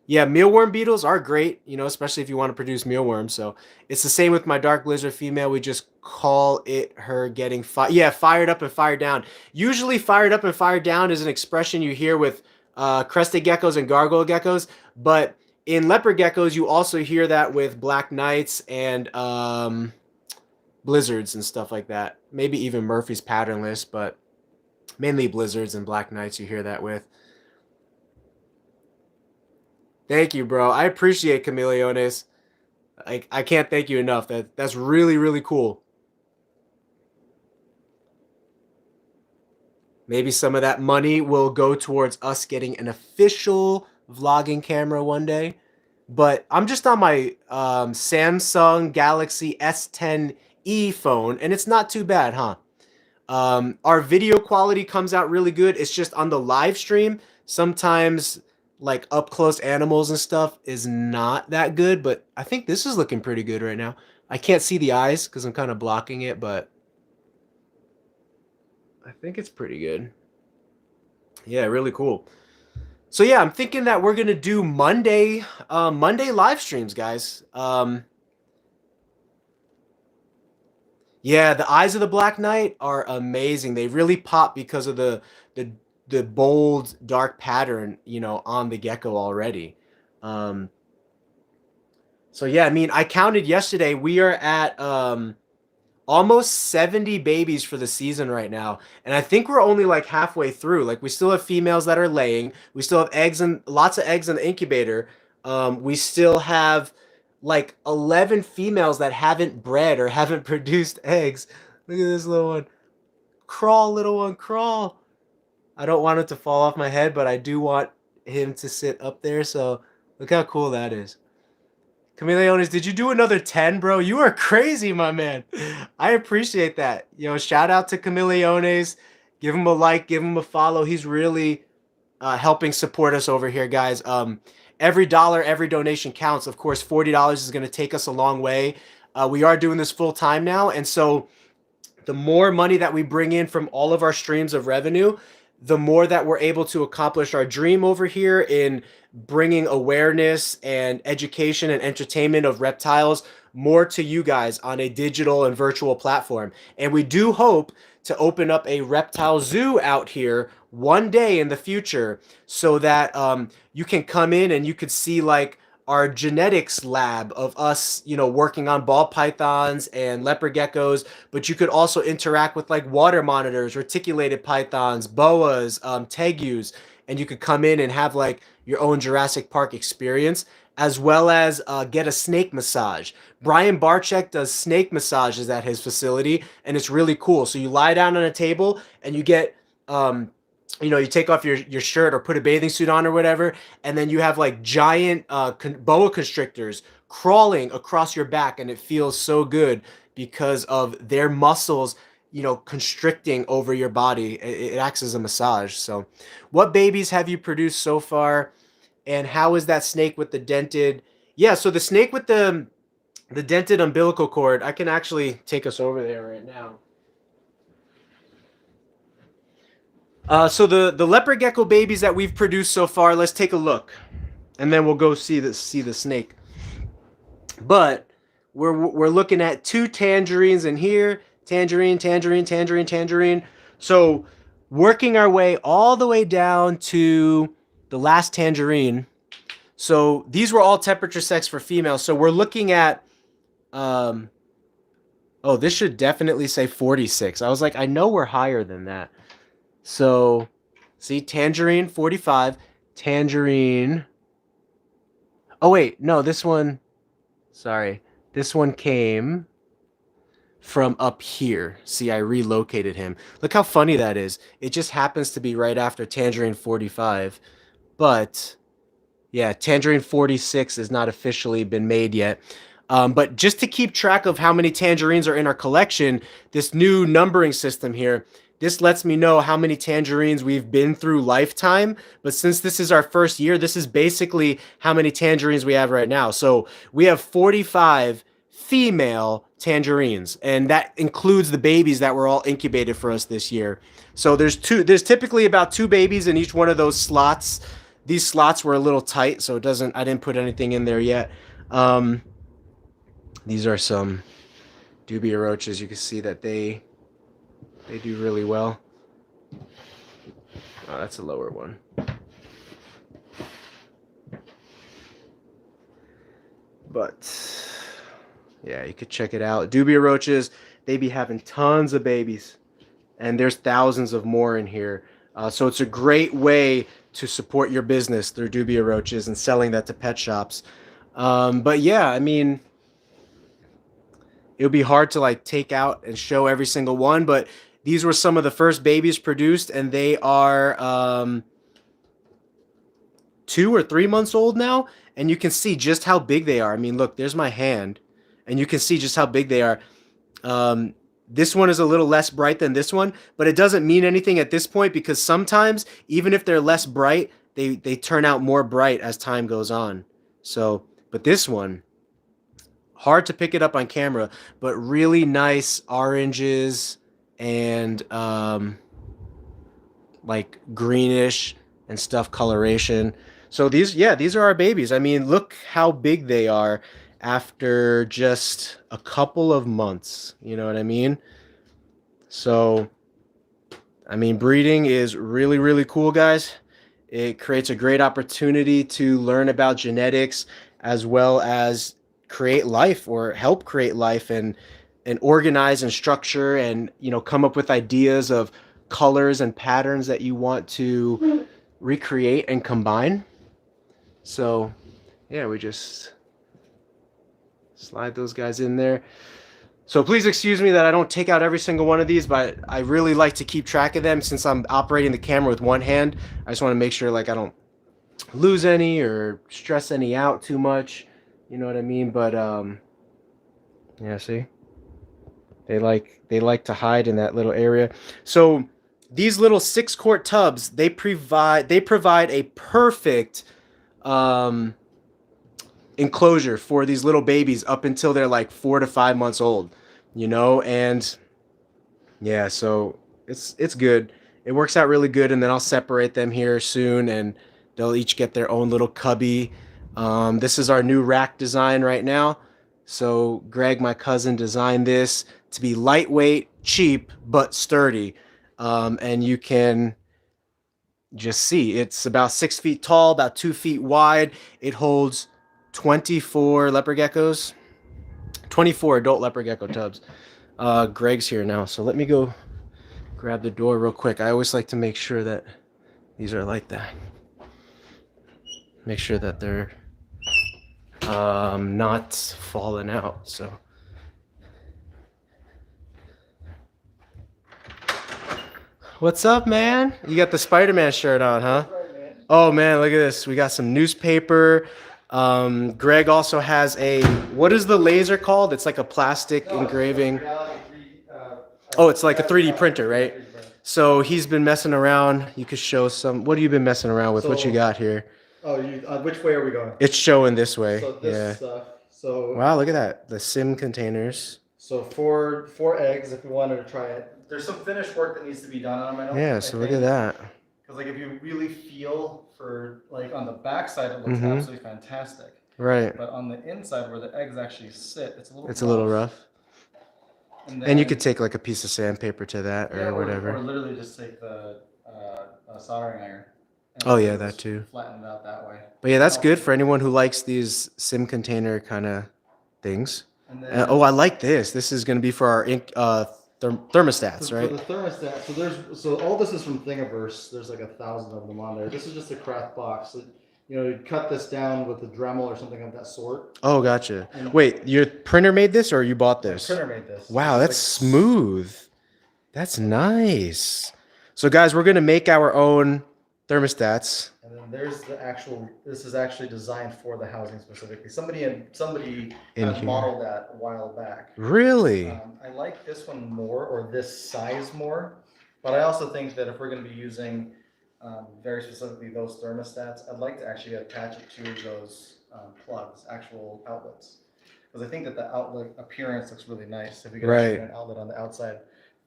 A: Yeah, mealworm beetles are great, you know, especially if you want to produce mealworms. So it's the same with my dark blizzard female. We just call it her getting fired up and fired down. Usually fired up and fired down is an expression you hear with crested geckos and gargoyle geckos. But in leopard geckos, you also hear that with black knights and blizzards and stuff like that. Maybe even Murphy's patternless, but mainly blizzards and black knights you hear that with. Thank you, bro. I appreciate Chameleones. I can't thank you enough. That's really, really cool. Maybe some of that money will go towards us getting an official vlogging camera one day. But I'm just on my Samsung Galaxy S10e phone, and it's not too bad, huh? Our video quality comes out really good. It's just on the live stream, sometimes like up close animals and stuff is not that good, but I think this is looking pretty good right now. I can't see the eyes because I'm kind of blocking it, but I think it's pretty good. Yeah, really cool. So yeah, I'm thinking that we're gonna do Monday live streams, guys. Yeah, the eyes of the Black Knight are amazing. They really pop because of the bold dark pattern, you know, on the gecko already. Um, so yeah, I mean, I counted yesterday. We are at almost 70 babies for the season right now, and I think we're only like halfway through. Like we still have females that are laying. We still have eggs and lots of eggs in the incubator. We still have like 11 females that haven't bred or haven't produced eggs. Look at this little one. Crawl, little one, crawl. I don't want it to fall off my head, but I do want him to sit up there. So look how cool that is. Chameleones, did you do another 10, bro? You are crazy, my man. I appreciate that. You know, shout out to Chameleones. Give him a like, give him a follow. He's really helping support us over here, guys. Every dollar, every donation counts. Of course, $40 is going to take us a long way. We are doing this full time now, and so the more money that we bring in from all of our streams of revenue, the more that we're able to accomplish our dream over here in bringing awareness and education and entertainment of reptiles more to you guys on a digital and virtual platform. And we do hope to open up a reptile zoo out here one day in the future so that you can come in and you could see like our genetics lab of us, you know, working on ball pythons and leopard geckos, but you could also interact with like water monitors, reticulated pythons, boas, tegus, and you could come in and have like your own Jurassic Park experience, as well as get a snake massage. Brian Barczyk does snake massages at his facility, and it's really cool. So you lie down on a table and you get you know, you take off your shirt or put a bathing suit on or whatever, and then you have like giant boa constrictors crawling across your back, and it feels so good because of their muscles, you know, constricting over your body. It acts as a massage. So what babies have you produced so far, and how is that snake with the dented? Yeah, so the snake with the dented umbilical cord, I can actually take us over there right now. So the leopard gecko babies that we've produced so far, let's take a look, and then we'll go see the snake. But we're looking at 2 tangerines in here, tangerine, tangerine, tangerine, tangerine. So working our way all the way down to the last tangerine. So these were all temperature sex for females. So we're looking at, oh, this should definitely say 46. I was like, I know we're higher than that. So, see, tangerine 45, tangerine. Oh, wait, no, this one, sorry. This one came from up here. See, I relocated him. Look how funny that is. It just happens to be right after tangerine 45. But, yeah, tangerine 46 has not officially been made yet. But just to keep track of how many tangerines are in our collection, this new numbering system here, this lets me know how many tangerines we've been through lifetime. But since this is our first year, this is basically how many tangerines we have right now. So we have 45 female tangerines, and that includes the babies that were all incubated for us this year. So there's typically about 2 babies in each one of those slots. These slots were a little tight, so I didn't put anything in there yet. These are some dubia roaches. You can see that they do really well. Oh, that's a lower one. But yeah, you could check it out. Dubia roaches, they be having tons of babies, and there's thousands of more in here. So it's a great way to support your business through dubia roaches and selling that to pet shops. But yeah, I mean, it would be hard to like take out and show every single one, but these were some of the first babies produced, and they are 2 or 3 months old now, and you can see just how big they are. I mean, look, there's my hand, and you can see just how big they are. This one is a little less bright than this one, but it doesn't mean anything at this point, because sometimes, even if they're less bright, they turn out more bright as time goes on. So, but this one, hard to pick it up on camera, but really nice oranges and like greenish and stuff coloration. So these are our babies. I mean, look how big they are after just a couple of months. You know what I mean? So, I mean, breeding is really, really cool, guys. It creates a great opportunity to learn about genetics, as well as create life, or help create life, and organize and structure, and, you know, come up with ideas of colors and patterns that you want to recreate and combine. So yeah, we just slide those guys in there. So please excuse me that I don't take out every single one of these, but I really like to keep track of them since I'm operating the camera with one hand. I just want to make sure like I don't lose any or stress any out too much. You know what I mean? But yeah, see? They like to hide in that little area. So these little 6-quart tubs, they provide a perfect enclosure for these little babies up until they're like 4 to 5 months old, you know. And yeah, so it's good. It works out really good. And then I'll separate them here soon, and they'll each get their own little cubby. This is our new rack design right now. So Greg, my cousin, designed this to be lightweight, cheap, but sturdy. And you can just see it's about 6 feet tall, about 2 feet wide. It holds 24 leopard geckos, 24 adult leopard gecko tubs. Greg's here now, so let me go grab the door real quick. I always like to make sure that these are like that. Make sure that they're not falling out. So what's up, man? You got the Spider-Man shirt on, huh? Oh man, look at this. We got some newspaper. Greg also has a, what is the laser called? It's like a plastic engraving. Oh, it's like a 3D printer, right? So he's been messing around. You could show some. What have you been messing around with? What you got here?
B: Oh, which way are we going?
A: It's showing this way.
B: So this stuff. So
A: wow, look at that. The sim containers.
B: So four eggs if we wanted to try it. There's some finished work that needs to be done on them.
A: Yeah, so look at that.
B: Because like if you really feel for like on the back side, it looks absolutely fantastic.
A: Right.
B: But on the inside where the eggs actually sit, it's
A: a little rough. And you could take like a piece of sandpaper to that, or whatever.
B: Or literally just take the soldering iron.
A: Oh yeah, that too.
B: Flatten it out that way.
A: But yeah, that's good for anyone who likes these sim container kind of things.
B: And then,
A: oh, I like this. This is going to be for our thermostats, right?
B: For the thermostat. So all this is from Thingiverse. There's like 1,000 of them on there. This is just a craft box. So, you know, you cut this down with a Dremel or something of that sort.
A: Oh, gotcha. Wait, your printer made this, or you bought this?
B: My printer made this.
A: Wow, that's smooth. That's nice. So guys, we're going to make our own thermostats.
B: And then there's the actual, this is actually designed for the housing specifically. Somebody modeled that a while back.
A: Really?
B: I like this one more, or this size more, but I also think that if we're going to be using very specifically those thermostats, I'd like to actually attach it to those plugs, actual outlets. Because I think that the outlet appearance looks really nice. If we could actually get an outlet on the outside,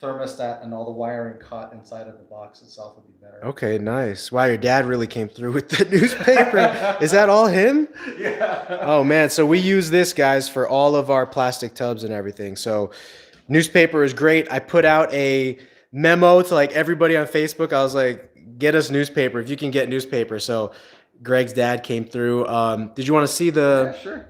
B: thermostat and all the wiring caught inside of the box itself would be better.
A: Okay, nice. Wow, your dad really came through with the newspaper. Is that all him?
B: Yeah.
A: Oh man, so we use this, guys, for all of our plastic tubs and everything. So newspaper is great. I put out a memo to like everybody on Facebook. I was like, get us newspaper if you can get newspaper. So Greg's dad came through. Did you want to see the...
B: Yeah, sure.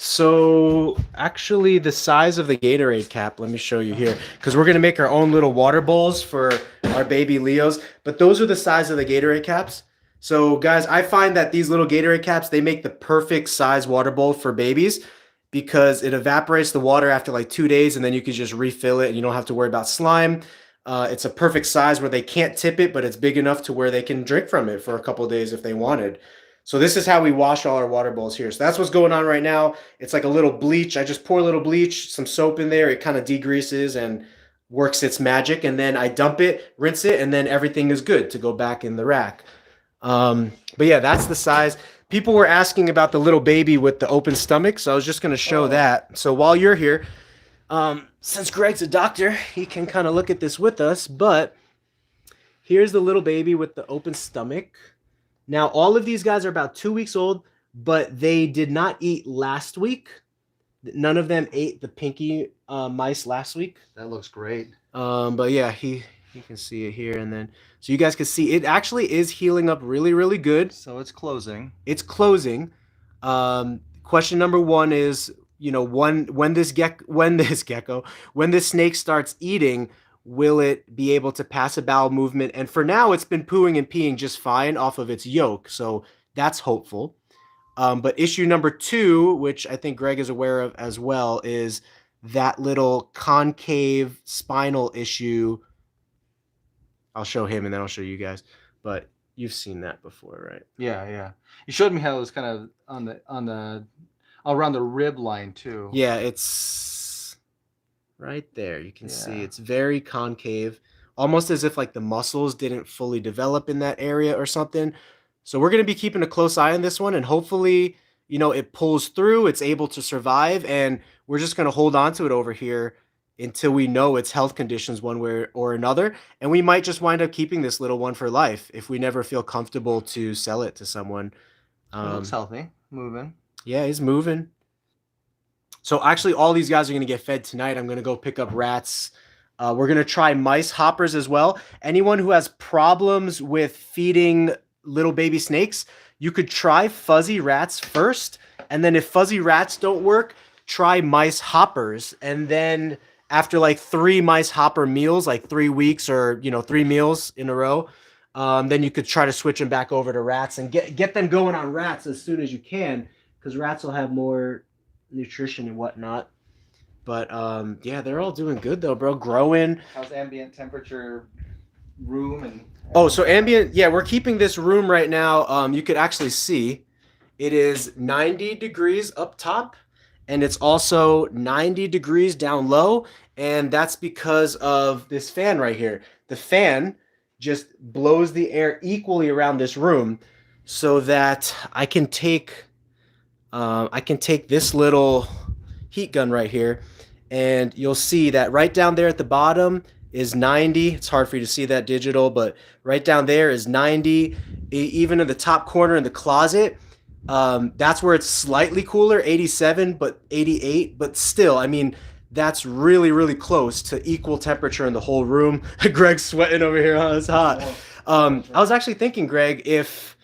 A: So actually the size of the Gatorade cap, let me show you here, because we're gonna make our own little water bowls for our baby Leos, but those are the size of the Gatorade caps. So guys, I find that these little Gatorade caps, they make the perfect size water bowl for babies because it evaporates the water after like 2 days and then you can just refill it and you don't have to worry about slime. It's a perfect size where they can't tip it, but it's big enough to where they can drink from it for a couple of days if they wanted. So this is how we wash all our water bowls here. So that's what's going on right now. It's like a little bleach. I just pour a little bleach, some soap in there. It kind of degreases and works its magic. And then I dump it, rinse it, and then everything is good to go back in the rack. But yeah, that's the size. People were asking about the little baby with the open stomach. So I was just going to show that. So while you're here, since Greg's a doctor, he can kind of look at this with us. But here's the little baby with the open stomach. Now, all of these guys are about 2 weeks old, but they did not eat last week. None of them ate the pinky mice last week.
B: That looks great.
A: But yeah, you can see it here. And then, so you guys can see it actually is healing up really, really good.
B: So it's closing.
A: It's closing. Question number one is, you know, when this snake starts eating, will it be able to pass a bowel movement? And for now, it's been pooing and peeing just fine off of its yolk. So that's hopeful. But issue number two, which I think Greg is aware of as well, is that little concave spinal issue. I'll show him and then I'll show you guys. But you've seen that before, right?
B: Yeah. You showed me how it was kind of on the around the rib line too.
A: Yeah, it's right there. You can see it's very concave, almost as if like the muscles didn't fully develop in that area or something. So we're going to be keeping a close eye on this one, and hopefully, you know, it pulls through, it's able to survive, and we're just going to hold on to it over here until we know its health conditions one way or another. And we might just wind up keeping this little one for life if we never feel comfortable to sell it to someone.
B: It looks healthy, moving.
A: Yeah, he's moving. So actually, all these guys are going to get fed tonight. I'm going to go pick up rats. We're going to try mice hoppers as well. Anyone who has problems with feeding little baby snakes, you could try fuzzy rats first. And then if fuzzy rats don't work, try mice hoppers. And then after like 3 mice hopper meals, like 3 weeks or, you know, 3 meals in a row, then you could try to switch them back over to rats and get them going on rats as soon as you can, because rats will have more nutrition and whatnot. But yeah, they're all doing good though, bro. Growing.
B: How's ambient temperature, room, and
A: oh, so ambient, yeah, we're keeping this room right now. You could actually see it is 90 degrees up top, and it's also 90 degrees down low, and that's because of this fan right here. The fan just blows the air equally around this room so that I can take this little heat gun right here, and you'll see that right down there at the bottom is 90. It's hard for you to see that digital, but right down there is 90. Even in the top corner in the closet, that's where it's slightly cooler, 87, but 88. But still, I mean, that's really, really close to equal temperature in the whole room. Greg's sweating over here. Oh, it's hot. I was actually thinking, Greg, if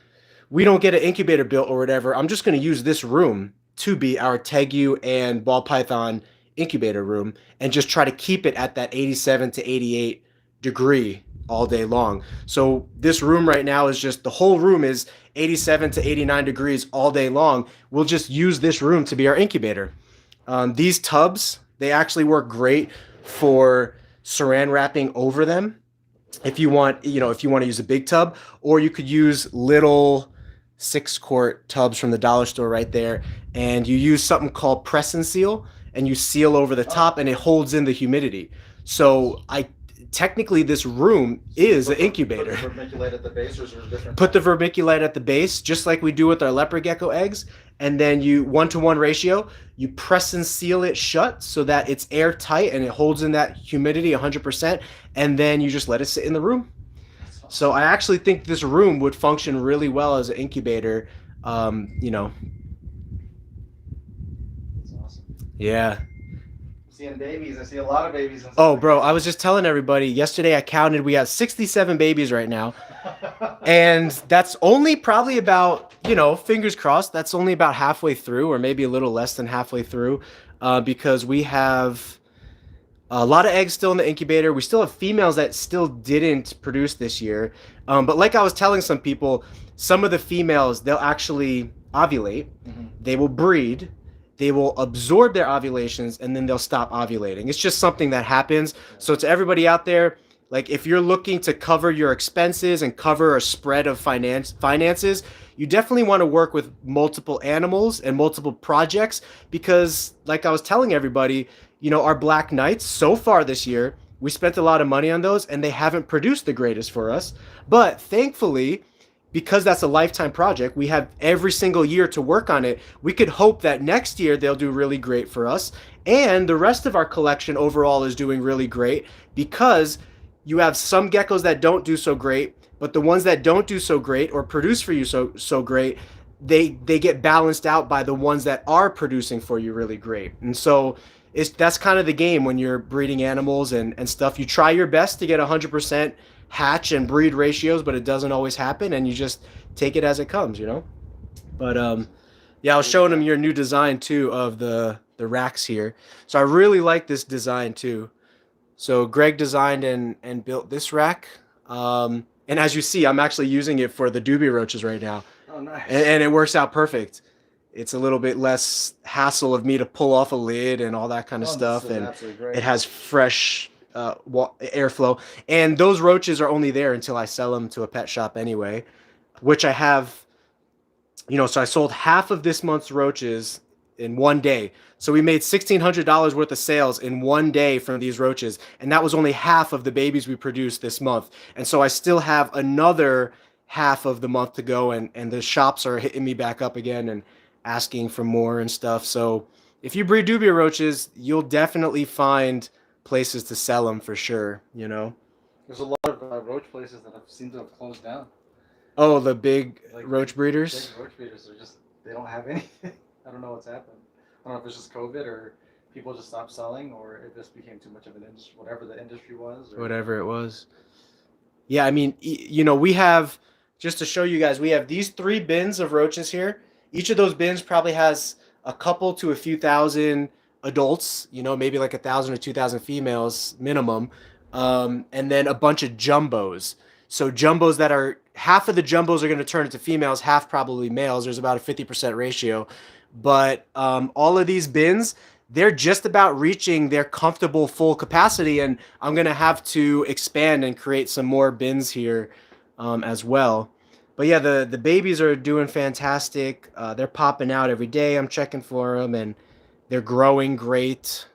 A: we don't get an incubator built or whatever, I'm just going to use this room to be our Tegu and ball python incubator room and just try to keep it at that 87 to 88 degree all day long. So this room right now is just, the whole room is 87 to 89 degrees all day long. We'll just use this room to be our incubator. These tubs, they actually work great for saran wrapping over them. If you want, you know, if you want to use a big tub, or you could use little 6-quart tubs from the dollar store right there, and you use something called press and seal, and you seal over the top, and it holds in the humidity. So technically this room is an incubator.
B: Put the vermiculite at the base, or is there a different?
A: Put the vermiculite at the base, just like we do with our leopard gecko eggs, and then you 1-to-1 ratio, you press and seal it shut so that it's airtight and it holds in that humidity 100%, and then you just let it sit in the room. So I actually think this room would function really well as an incubator, you know.
B: That's awesome.
A: Yeah.
B: Seeing babies, I see a lot of babies.
A: Oh, bro, I was just telling everybody yesterday. I counted. We have 67 babies right now. And that's only probably about, you know, fingers crossed, that's only about halfway through, or maybe a little less than halfway through, because we have a lot of eggs still in the incubator. We still have females that still didn't produce this year. But like I was telling some people, some of the females, they'll actually ovulate, they will breed, they will absorb their ovulations, and then they'll stop ovulating. It's just something that happens. So to everybody out there, like if you're looking to cover your expenses and cover a spread of finances, you definitely want to work with multiple animals and multiple projects, because like I was telling everybody, you know, our Black Knights so far this year, we spent a lot of money on those and they haven't produced the greatest for us. But thankfully, because that's a lifetime project, we have every single year to work on it. We could hope that next year they'll do really great for us. And the rest of our collection overall is doing really great, because you have some geckos that don't do so great, but the ones that don't do so great or produce for you so great, they get balanced out by the ones that are producing for you really great. And so that's kind of the game when you're breeding animals and stuff. You try your best to get 100% hatch and breed ratios, but it doesn't always happen, and you just take it as it comes, you know. But yeah, I was showing them your new design too of the racks here. So I really like this design too. So Greg designed and built this rack. And as you see, I'm actually using it for the dubia roaches right now.
B: Oh, nice.
A: And it works out perfect. It's a little bit less hassle of me to pull off a lid and all that kind of stuff. And it has fresh airflow. And those roaches are only there until I sell them to a pet shop anyway, which I have, you know, so I sold half of this month's roaches in one day. So we made $1,600 worth of sales in one day from these roaches. And that was only half of the babies we produced this month. And so I still have another half of the month to go. And the shops are hitting me back up again and asking for more and stuff. So if you breed dubia roaches, you'll definitely find places to sell them for sure, you know.
B: There's a lot of roach places that have seemed to have closed down.
A: Oh, the big roach breeders?
B: Big roach breeders are just, they don't have anything. I don't know what's happened. I don't know if it's just COVID or people just stopped selling, or it just became too much of an industry, whatever the industry was. Or...
A: Whatever it was. Yeah, I mean, you know, we have, just to show you guys, we have these 3 bins of roaches here. Each of those bins probably has a couple to a few thousand adults, you know, maybe like 1,000 or 2,000 females minimum, and then a bunch of jumbos. So jumbos that are, half of the jumbos are going to turn into females, half probably males. There's about a 50% ratio. But all of these bins, they're just about reaching their comfortable full capacity, and I'm going to have to expand and create some more bins here as well. But yeah, the babies are doing fantastic. They're popping out every day. I'm checking for them, and they're growing great.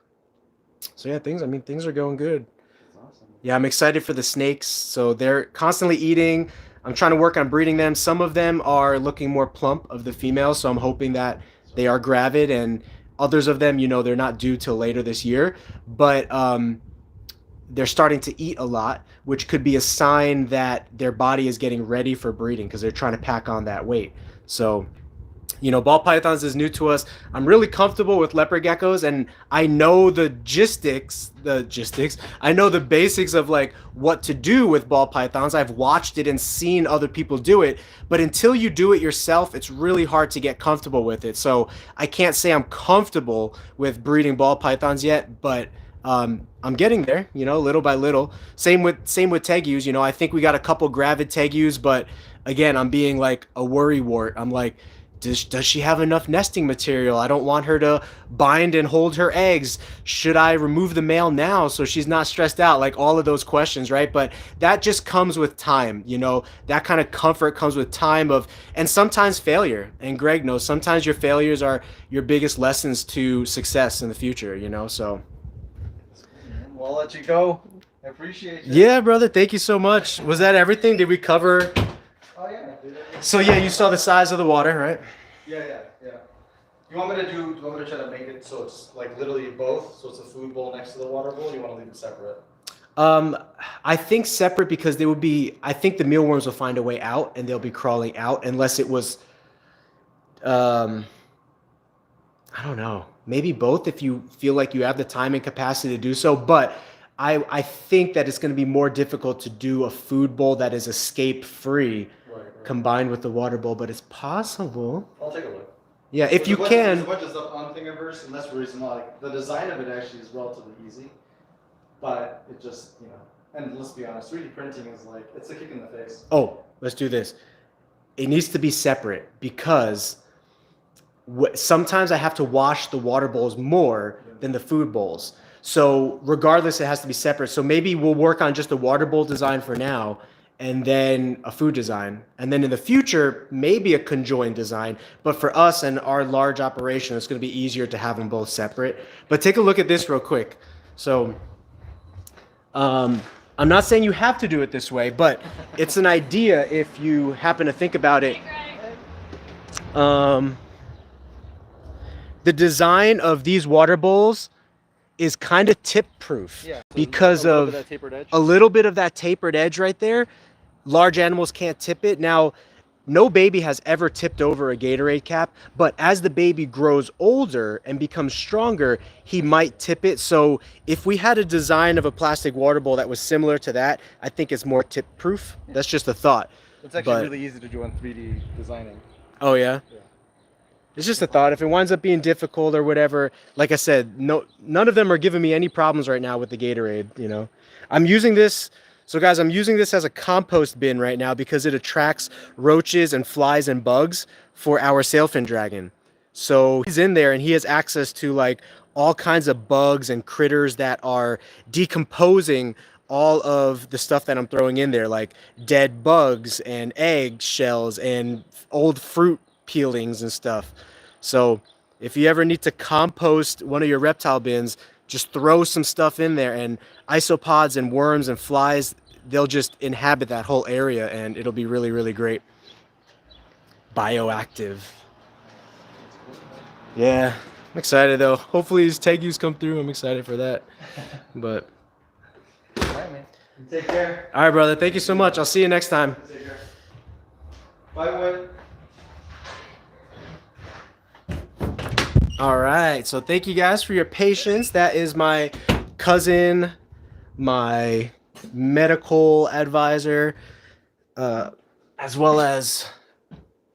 A: So yeah, things are going good.
B: That's awesome.
A: Yeah, I'm excited for the snakes. So they're constantly eating. I'm trying to work on breeding them. Some of them are looking more plump of the females, so I'm hoping that they are gravid, and others of them, you know, they're not due till later this year. But they're starting to eat a lot, which could be a sign that their body is getting ready for breeding, because they're trying to pack on that weight. So, you know, ball pythons is new to us. I'm really comfortable with leopard geckos, and I know the logistics. I know the basics of like what to do with ball pythons. I've watched it and seen other people do it, but until you do it yourself, it's really hard to get comfortable with it. So I can't say I'm comfortable with breeding ball pythons yet, but I'm getting there, you know, little by little. Same with tegus. You know, I think we got a couple gravid tegus, but again, I'm being like a worrywart. I'm like, does she have enough nesting material? I don't want her to bind and hold her eggs. Should I remove the male now so she's not stressed out? Like all of those questions, right? But that just comes with time, you know, that kind of comfort comes with time and sometimes failure. And Greg knows sometimes your failures are your biggest lessons to success in the future, you know, so.
B: Well, I'll let you go. I appreciate you.
A: Yeah, brother. Thank you so much. Was that everything? Did we cover?
B: Oh, yeah.
A: So yeah, you saw the size of the water, right?
B: Yeah. You want me to try to make it so it's like literally both? So it's a food bowl next to the water bowl? Or you want to leave it separate?
A: I think separate, because I think the mealworms will find a way out and they'll be crawling out unless it was, I don't know, maybe both if you feel like you have the time and capacity to do so. But I think that it's going to be more difficult to do a food bowl that is escape free combined with the water bowl, but it's possible.
B: I'll take a look.
A: Yeah, if you can.
B: There's a bunch of stuff on Thingiverse, and that's the reason why. Like, the design of it actually is relatively easy, but it just, you know, and let's be honest, 3D printing is like, it's a kick in the face.
A: Oh, let's do this. It needs to be separate because sometimes I have to wash the water bowls more than the food bowls. So regardless, it has to be separate. So maybe we'll work on just a water bowl design for now, and then a food design. And then in the future, maybe a conjoined design. But for us and our large operation, it's going to be easier to have them both separate. But take a look at this real quick. So I'm not saying you have to do it this way, but it's an idea if you happen to think about it. The design of these water bowls is kind of tip proof,
B: Yeah, so
A: because of a little bit of that tapered edge right there. Large animals can't tip it. Now, no baby has ever tipped over a Gatorade cap, but as the baby grows older and becomes stronger, he might tip it. So if we had a design of a plastic water bowl that was similar to that, I think it's more tip proof. That's just a thought.
B: It's actually really easy to do on 3D designing.
A: Oh yeah?
B: Yeah.
A: It's just a thought. If it winds up being difficult or whatever, like I said, none of them are giving me any problems right now with the Gatorade, you know. I'm using this. So guys, I'm using this as a compost bin right now because it attracts roaches and flies and bugs for our sailfin dragon. So he's in there and he has access to like all kinds of bugs and critters that are decomposing all of the stuff that I'm throwing in there, like dead bugs and egg shells and old fruit peelings and stuff. So if you ever need to compost one of your reptile bins, just throw some stuff in there, and isopods and worms and flies, they'll just inhabit that whole area, and it'll be really, really great. Bioactive. Yeah, I'm excited though. Hopefully these Tegus come through. I'm excited for that. But
B: All right, man. Take care.
A: all right, brother. Thank you so much. I'll see you next time.
B: Take care. Bye, Wood.
A: All right, so thank you guys for your patience. That is my cousin, my medical advisor, as well as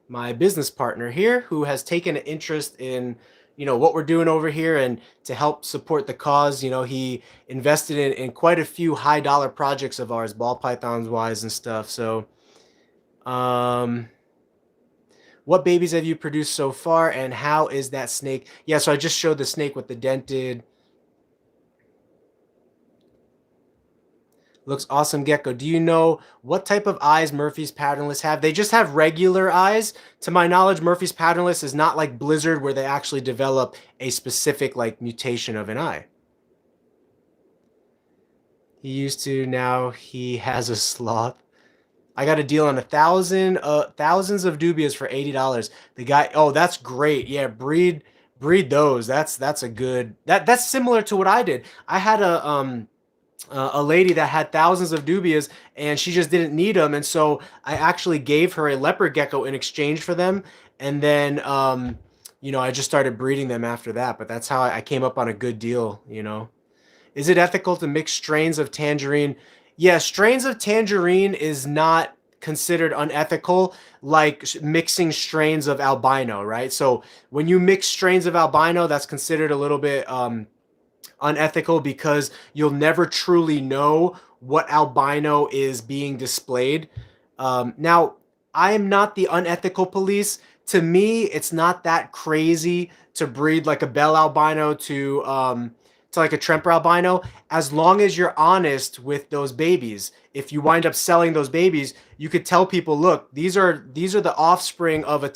A: my business partner here, who has taken an interest in, you know, what we're doing over here, and to help support the cause. You know, he invested in quite a few high dollar projects of ours, ball pythons wise and stuff. So what babies have you produced so far, and how is that snake? Yeah, so I just showed the snake with the dented. Looks awesome, Gecko. Do you know what type of eyes Murphy's patternless have? They just have regular eyes. To my knowledge, Murphy's patternless is not like Blizzard, where they actually develop a specific like mutation of an eye. He used to, now he has a sloth. I got a deal on thousands of dubias for $80. The guy, oh, that's great. Yeah, breed those. That's a good, that's similar to what I did. I had a lady that had thousands of dubias and she just didn't need them, and so I actually gave her a leopard gecko in exchange for them, and then you know, I just started breeding them after that. But that's how I came up on a good deal, you know. Is it ethical to mix strains of tangerine? Yeah, strains of tangerine is not considered unethical like mixing strains of albino, right? So when you mix strains of albino, that's considered a little bit unethical, because you'll never truly know what albino is being displayed. Now, I am not the unethical police. To me, it's not that crazy to breed like a Bell albino to like a Tremper albino, as long as you're honest with those babies. If you wind up selling those babies, you could tell people, look, these are the offspring of a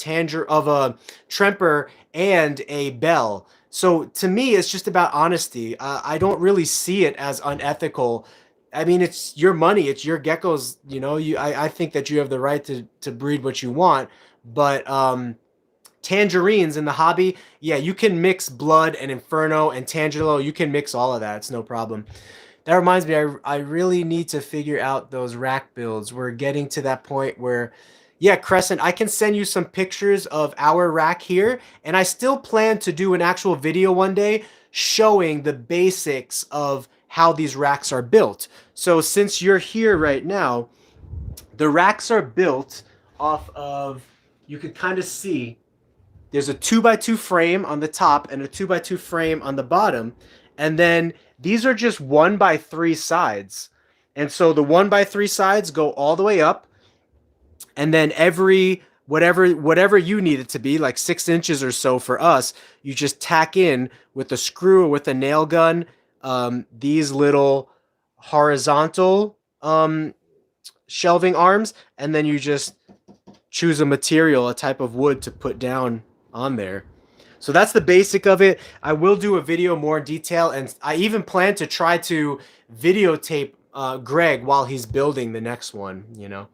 A: Tremper and a Bell. So to me, it's just about honesty. I don't really see it as unethical. I mean, it's your money, it's your geckos. You know, I think that you have the right to breed what you want, but tangerines in the hobby, yeah, you can mix blood and inferno and tangelo. You can mix all of that. It's no problem. That reminds me, I really need to figure out those rack builds. We're getting to that point where, yeah, Crescent, I can send you some pictures of our rack here, and I still plan to do an actual video one day showing the basics of how these racks are built. So since you're here right now, the racks are built off of, you could kind of see there's a 2x2 frame on the top and a 2x2 frame on the bottom. And then these are just 1x3 sides. And so the 1x3 sides go all the way up. And then every whatever you need it to be, like 6 inches or so for us, you just tack in with a screw or with a nail gun these little horizontal shelving arms, and then you just choose a material, a type of wood to put down on there. So that's the basic of it. I will do a video more in detail, and I even plan to try to videotape Greg while he's building the next one, you know.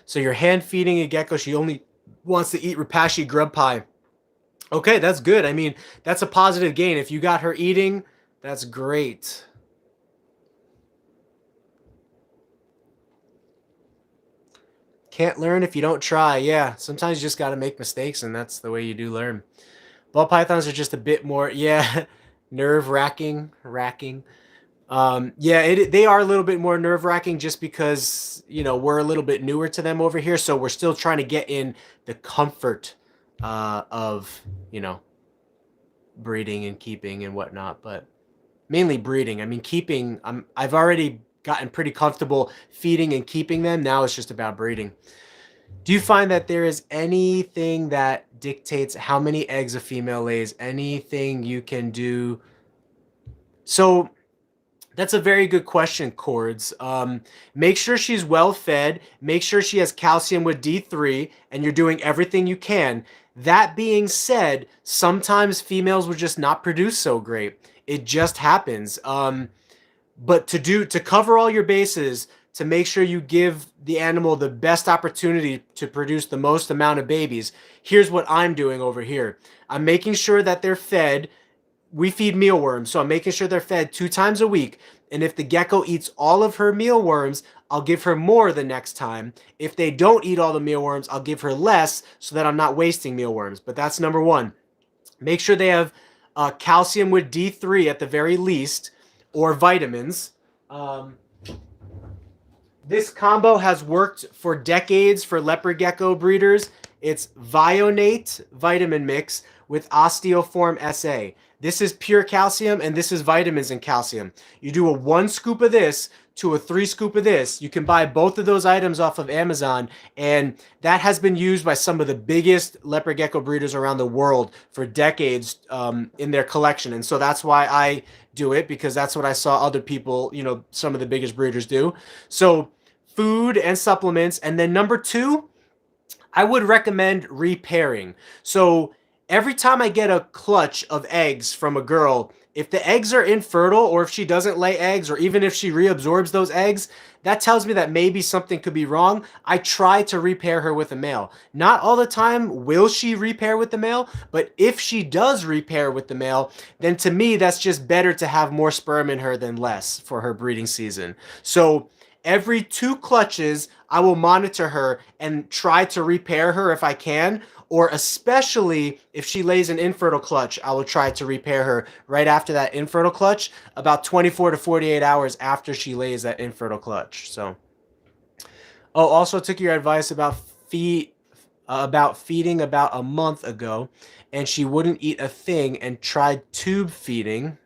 A: So you're hand feeding a gecko. She only wants to eat Repashy grub pie. Okay, that's good. I mean, that's a positive gain. If you got her eating, that's great. Can't learn if you don't try. Yeah, sometimes you just got to make mistakes, and that's the way you do learn. Ball pythons are just a bit more, yeah, nerve-wracking. Yeah, they are a little bit more nerve-wracking just because, you know, we're a little bit newer to them over here, so we're still trying to get in the comfort of, you know, breeding and keeping and whatnot, but mainly breeding. I mean, keeping, I've already gotten pretty comfortable feeding and keeping them. Now it's just about breeding. Do you find that there is anything that dictates how many eggs a female lays? Anything you can do? So that's a very good question, Cords. Make sure she's well fed. Make sure she has calcium with D3, and you're doing everything you can. That being said, sometimes females will just not produce so great. It just happens. But to cover all your bases, to make sure you give the animal the best opportunity to produce the most amount of babies, here's what I'm doing over here. I'm making sure that they're fed. We feed mealworms, so I'm making sure they're fed 2 times a week. And if the gecko eats all of her mealworms, I'll give her more the next time. If they don't eat all the mealworms, I'll give her less so that I'm not wasting mealworms. But that's number one. Make sure they have calcium with D3 at the very least, or vitamins. This combo has worked for decades for leopard gecko breeders. It's Vionate vitamin mix with Osteoform SA. This is pure calcium, and this is vitamins and calcium. You do a 1 scoop of this to a 3 scoop of this. You can buy both of those items off of Amazon, and that has been used by some of the biggest leopard gecko breeders around the world for decades in their collection. And so that's why I do it, because that's what I saw other people, you know, some of the biggest breeders do. So food and supplements. And then number 2, I would recommend repairing. So every time I get a clutch of eggs from a girl, if the eggs are infertile, or if she doesn't lay eggs, or even if she reabsorbs those eggs, that tells me that maybe something could be wrong. I try to repair her with a male. Not all the time will she repair with the male, but if she does repair with the male, then to me, that's just better to have more sperm in her than less for her breeding season. So every 2 clutches, I will monitor her and try to repair her if I can, or especially if she lays an infertile clutch, I will try to repair her right after that infertile clutch, about 24 to 48 hours after she lays that infertile clutch. So, oh, also took your advice about feeding about a month ago, and she wouldn't eat a thing and tried tube feeding.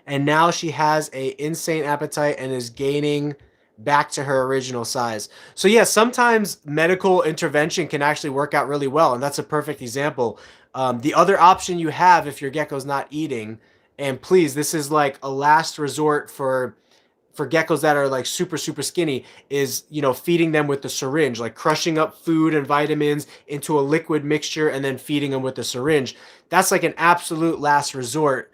A: And now she has a insane appetite and is gaining back to her original size. So yeah, sometimes medical intervention can actually work out really well, and that's a perfect example. The other option you have if your gecko's not eating, and please, this is like a last resort for geckos that are like super skinny, is, you know, feeding them with the syringe, like crushing up food and vitamins into a liquid mixture and then feeding them with the syringe. That's like an absolute last resort.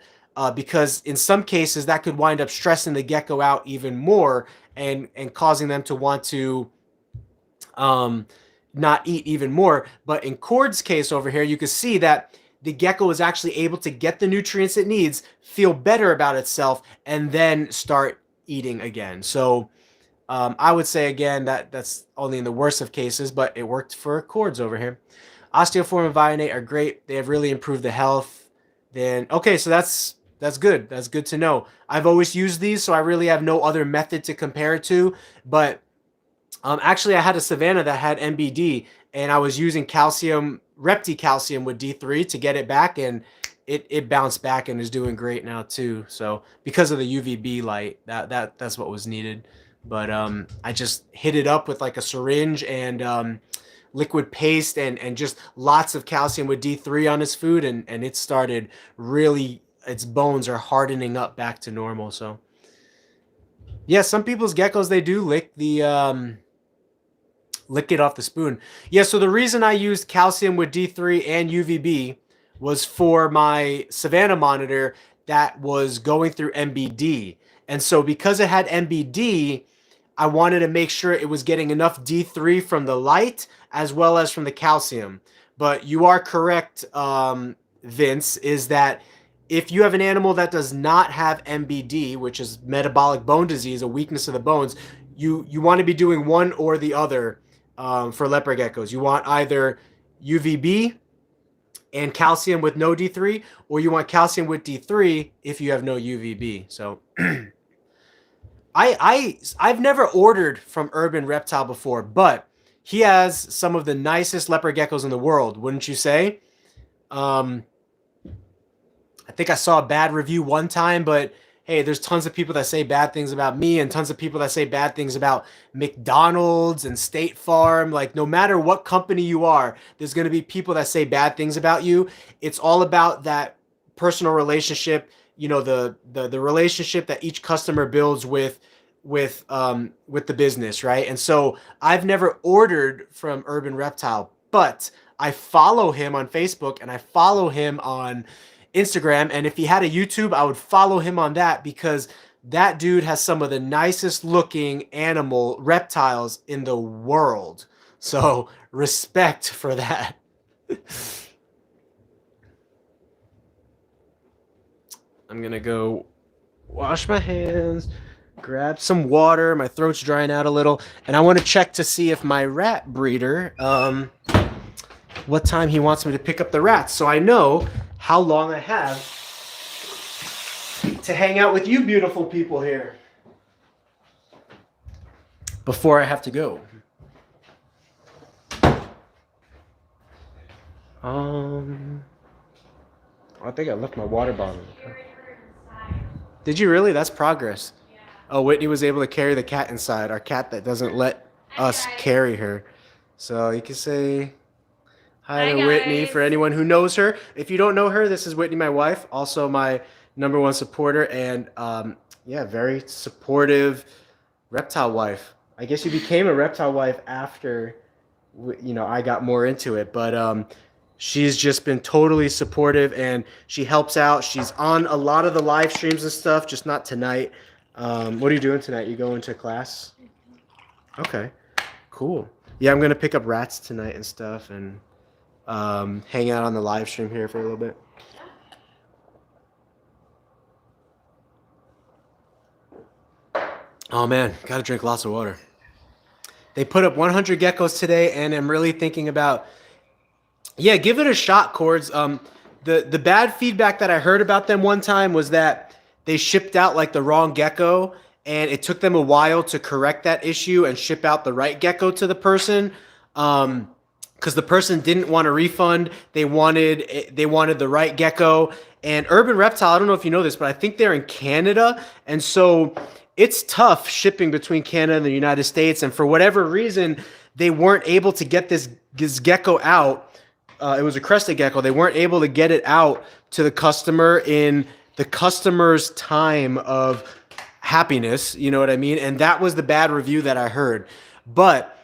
A: Because in some cases that could wind up stressing the gecko out even more and causing them to want to not eat even more. But in Cord's case over here, you can see that the gecko is actually able to get the nutrients it needs, feel better about itself, and then start eating again. So I would say, again, that's only in the worst of cases, but it worked for Cords over here. Osteoform and Vionate are great. They have really improved the health. Then, okay, so that's That's good. That's good to know. I've always used these, so I really have no other method to compare it to. But actually, I had a Savannah that had MBD, and I was using calcium, Repti calcium with D3 to get it back, and it bounced back and is doing great now too. So because of the UVB light, that's what was needed. But I just hit it up with like a syringe and liquid paste and just lots of calcium with D3 on his food, and it started really, its bones are hardening up back to normal. So yeah, some people's geckos, they do lick it off the spoon. Yeah, so the reason I used calcium with D3 and UVB was for my Savannah monitor that was going through MBD. And so because it had MBD, I wanted to make sure it was getting enough D3 from the light as well as from the calcium. But you are correct, Vince, is that if you have an animal that does not have MBD, which is metabolic bone disease, a weakness of the bones, you want to be doing one or the other for leopard geckos. You want either UVB and calcium with no D3, or you want calcium with D3 if you have no UVB. So I've never ordered from Urban Reptile before, but he has some of the nicest leopard geckos in the world, wouldn't you say? I think I saw a bad review one time, but hey, there's tons of people that say bad things about me and tons of people that say bad things about McDonald's and State Farm. Like, no matter what company you are, there's going to be people that say bad things about you. It's all about that personal relationship, you know, the relationship that each customer builds with the business, right? And so I've never ordered from Urban Reptile, but I follow him on Facebook and I follow him on Instagram, and if he had a YouTube, I would follow him on that because that dude has some of the nicest looking reptiles in the world. So respect for that. I'm gonna go wash my hands, grab some water. My throat's drying out a little, and I want to check to see if my rat breeder, what time he wants me to pick up the rats, so I know how long I have to hang out with you beautiful people here before I have to go. I think I left my water bottle. Did you really? That's progress. Yeah. Oh, Whitney was able to carry the cat inside, our cat that doesn't let us carry her. So you can say hi to Whitney for anyone who knows her. If you don't know her, this is Whitney, my wife, also my #1 supporter, and yeah, very supportive reptile wife. I guess you became a reptile wife after, you know, I got more into it, but she's just been totally supportive and she helps out. She's on a lot of the live streams and stuff, just not tonight. What are you doing tonight? You going to class? Okay, cool. Yeah, I'm gonna pick up rats tonight and stuff and hang out on the live stream here for a little bit. Oh man, gotta drink lots of water. They put up 100 geckos today, and I'm really thinking about, yeah, give it a shot, Cords. The bad feedback that I heard about them one time was that they shipped out like the wrong gecko, and it took them a while to correct that issue and ship out the right gecko to the person. Because the person didn't want a refund. They wanted the right gecko. And Urban Reptile, I don't know if you know this, but I think they're in Canada. And so it's tough shipping between Canada and the United States. And for whatever reason, they weren't able to get this gecko out. It was a crested gecko. They weren't able to get it out to the customer in the customer's time of happiness. You know what I mean? And that was the bad review that I heard. But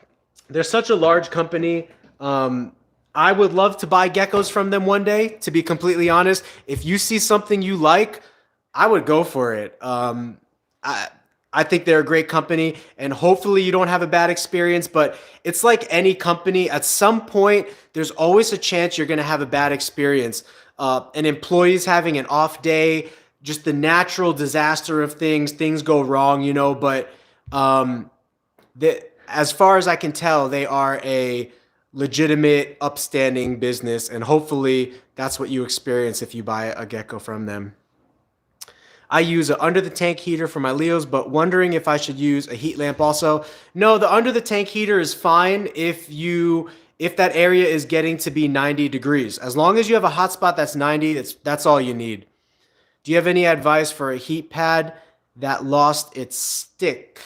A: they're such a large company. I would love to buy geckos from them one day, to be completely honest. If you see something you like, I would go for it. I think they're a great company, and hopefully you don't have a bad experience, but it's like any company. At some point, there's always a chance you're going to have a bad experience. An employee's having an off day, just the natural disaster of things go wrong, you know, but as far as I can tell, they are a legitimate, upstanding business, and hopefully that's what you experience if you buy a gecko from them. I use an under the tank heater for my Leos, but wondering if I should use a heat lamp also. No, the under the tank heater is fine if that area is getting to be 90 degrees. As long as you have a hot spot that's 90, that's all you need. Do you have any advice for a heat pad that lost its stick?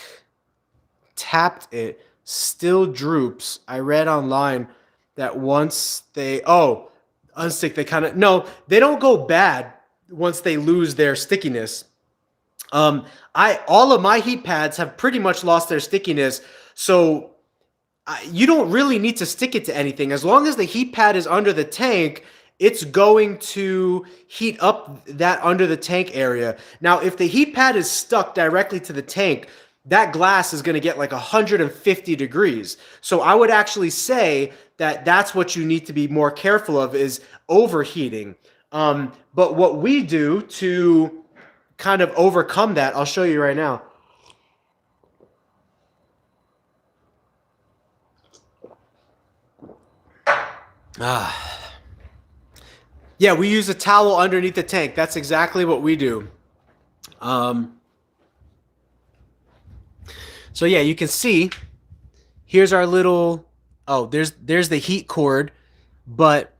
A: Tapped it, still droops. I read online that once they unstick, they kind of they don't go bad once they lose their stickiness. All of my heat pads have pretty much lost their stickiness, so you don't really need to stick it to anything. As long as the heat pad is under the tank, it's going to heat up that under the tank area. Now, if the heat pad is stuck directly to the tank, that glass is going to get like 150 degrees. So I would actually say that that's what you need to be more careful of, is overheating. But what we do to kind of overcome that, I'll show you right now. Yeah, we use a towel underneath the tank. That's exactly what we do. So yeah, you can see here's our little, there's the heat cord, but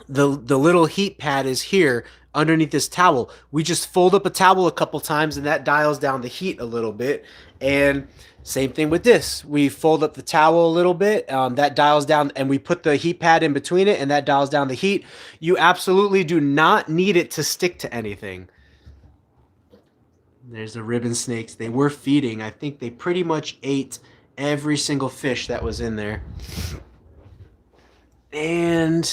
A: the little heat pad is here underneath this towel. We just fold up a towel a couple times and that dials down the heat a little bit. And same thing with this. We fold up the towel a little bit, that dials down, and we put the heat pad in between it and that dials down the heat. You absolutely do not need it to stick to anything. There's the ribbon snakes. They were feeding. I think they pretty much ate every single fish that was in there. And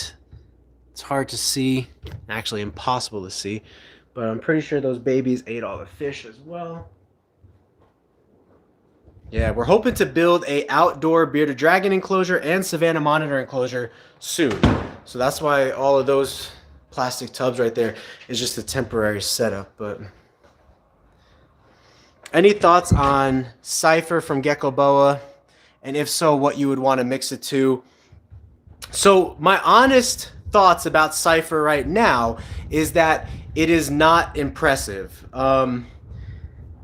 A: it's hard to see. Actually, impossible to see. But I'm pretty sure those babies ate all the fish as well. Yeah, we're hoping to build a outdoor bearded dragon enclosure and savanna monitor enclosure soon. So that's why all of those plastic tubs right there is just a temporary setup. But any thoughts on Cypher from Gecko Boa? And if so, what you would want to mix it to? So my honest thoughts about Cypher right now is that it is not impressive.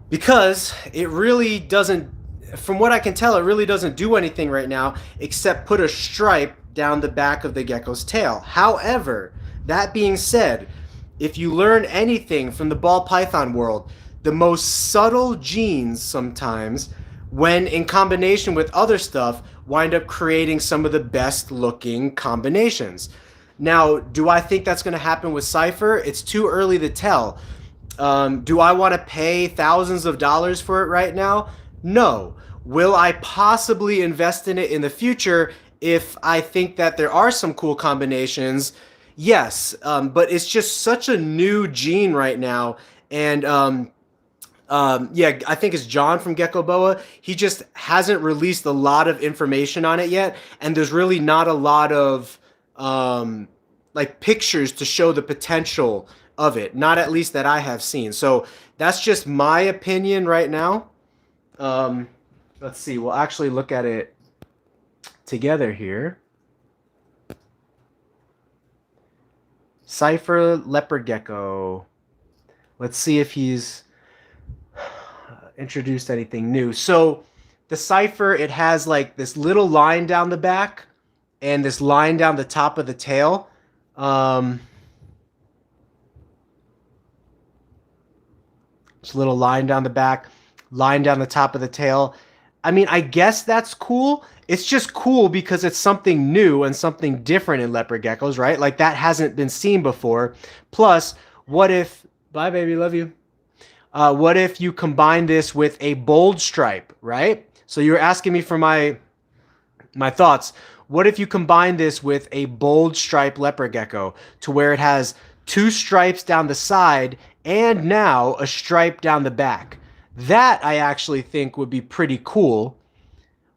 A: Because it really doesn't, from what I can tell, it really doesn't do anything right now except put a stripe down the back of the gecko's tail. However, that being said, if you learn anything from the ball python world, the most subtle genes sometimes, when in combination with other stuff, wind up creating some of the best looking combinations. Now, do I think that's going to happen with Cypher? It's too early to tell. Do I want to pay thousands of dollars for it right now? No. Will I possibly invest in it in the future if I think that there are some cool combinations? Yes, but it's just such a new gene right now. And yeah, I think it's John from Gecko Boa. He just hasn't released a lot of information on it yet. And there's really not a lot of like pictures to show the potential of it. Not at least that I have seen. So that's just my opinion right now. Let's see. We'll actually look at it together here. Cypher Leopard Gecko. Let's see if he's introduced anything new. So the Cypher, it has like this little line down the back and this line down the top of the tail. This little line down the back, line down the top of the tail. I mean, I guess that's cool. It's just cool because it's something new and something different in leopard geckos, right? Like that hasn't been seen before. Plus, what if, bye baby, love you. What if you combine this with a bold stripe, right? So you're asking me for my thoughts. What if you combine this with a bold stripe leopard gecko to where it has two stripes down the side and now a stripe down the back? That I actually think would be pretty cool.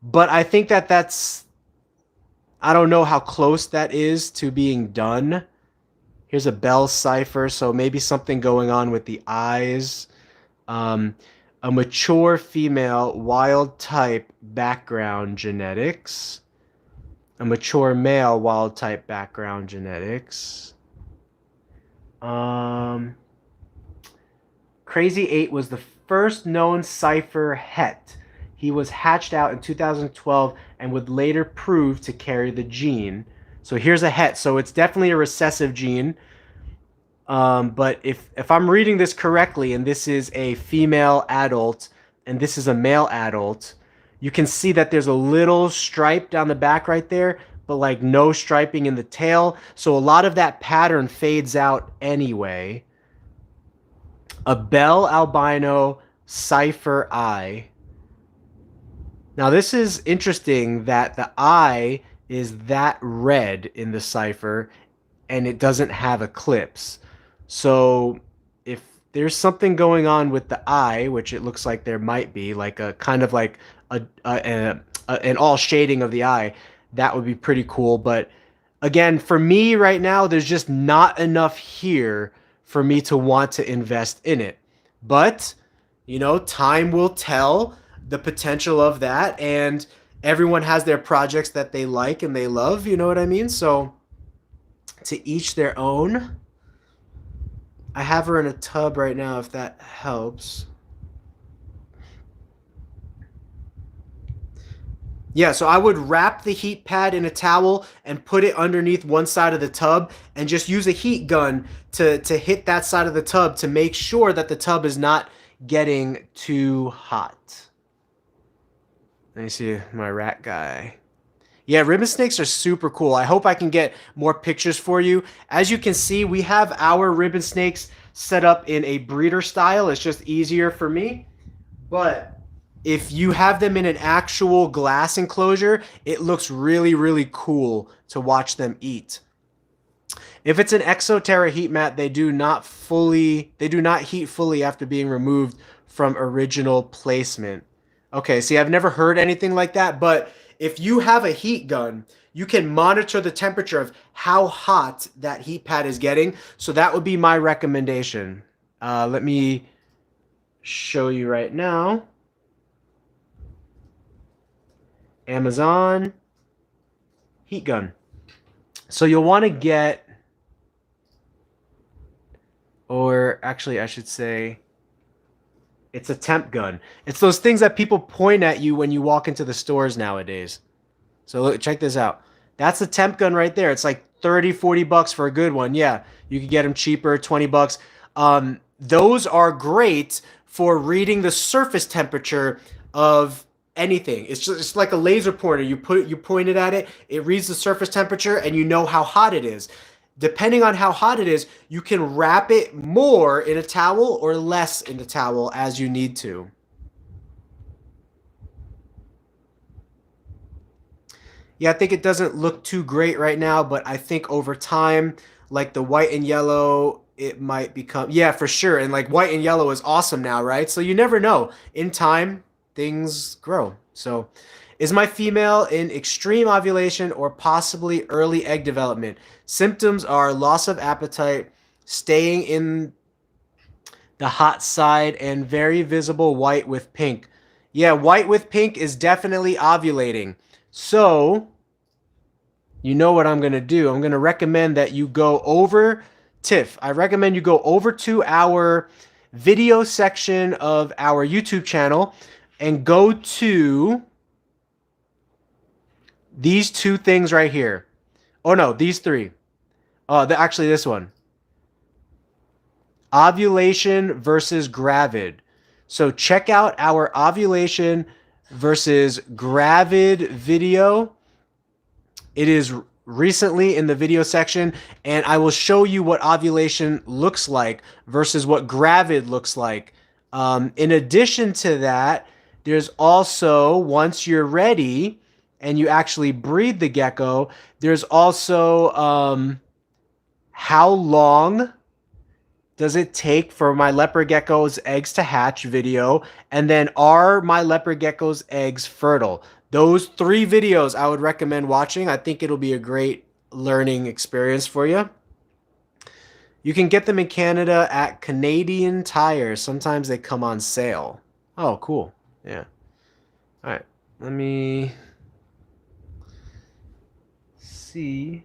A: But I think that that's, I don't know how close that is to being done. Here's a Bell Cypher, so maybe something going on with the eyes. A mature female wild type background genetics. A mature male wild type background genetics. Crazy 8 was the first known cipher het. He was hatched out in 2012 and would later prove to carry the gene. So here's a het. So it's definitely a recessive gene. But if I'm reading this correctly, and this is a female adult, and this is a male adult, you can see that there's a little stripe down the back right there, but like no striping in the tail. So a lot of that pattern fades out anyway. A Bell albino cipher eye. Now this is interesting that the eye is that red in the cipher and it doesn't have eclipse. So if there's something going on with the eye, which it looks like there might be, like a kind of like an all shading of the eye, that would be pretty cool. But again, for me right now, there's just not enough here for me to want to invest in it. But, you know, time will tell the potential of that, and everyone has their projects that they like and they love, you know what I mean? So to each their own. I have her in a tub right now, if that helps. Yeah, so I would wrap the heat pad in a towel and put it underneath one side of the tub and just use a heat gun to hit that side of the tub to make sure that the tub is not getting too hot. Let me see my rat guy. Yeah, ribbon snakes are super cool. I hope I can get more pictures for you. As you can see, we have our ribbon snakes set up in a breeder style. It's just easier for me. But if you have them in an actual glass enclosure, it looks really, really cool to watch them eat. If it's an Exoterra heat mat, they do not heat fully after being removed from original placement. Okay, see, I've never heard anything like that, but if you have a heat gun, you can monitor the temperature of how hot that heat pad is getting. So that would be my recommendation. Let me show you right now. Amazon heat gun. So you'll want to get, or actually I should say, it's a temp gun. It's those things that people point at you when you walk into the stores nowadays. So look, check this out. That's a temp gun right there. It's like 30, 40 bucks for a good one. Yeah, you could get them cheaper, 20 bucks. Those are great for reading the surface temperature of anything. It's like a laser pointer. You point it at it, it reads the surface temperature, and you know how hot it is. Depending on how hot it is, you can wrap it more in a towel or less in the towel as you need to. Yeah, I think it doesn't look too great right now, but I think over time, like the white and yellow, it might become, yeah, for sure. And like white and yellow is awesome now, right? So you never know. In time, things grow. So is my female in extreme ovulation or possibly early egg development? Symptoms are loss of appetite, staying in the hot side, and very visible white with pink. Yeah, white with pink is definitely ovulating. So, you know what I'm going to do. I'm going to recommend that you go over, Tiff, I recommend you go over to our video section of our YouTube channel and go to these two things right here. Oh no, these three. Actually this one. Ovulation versus gravid. So check out our ovulation versus gravid video. It is recently in the video section, and I will show you what ovulation looks like versus what gravid looks like. In addition to that, there's also, once you're ready and you actually breed the gecko, there's also how long does it take for my leopard gecko's eggs to hatch video, and then are my leopard gecko's eggs fertile? Those three videos I would recommend watching. I think it'll be a great learning experience for you. You can get them in Canada at Canadian Tire. Sometimes they come on sale. Oh, cool. Yeah. All right. Let me see.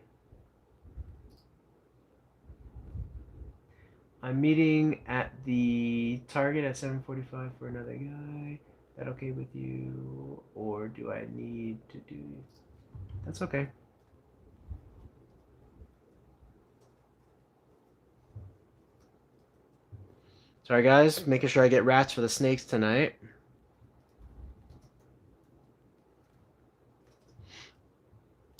A: I'm meeting at the target at 7:45 for another guy. That okay with you? Or do I need to do... That's okay. Sorry guys, making sure I get rats for the snakes tonight.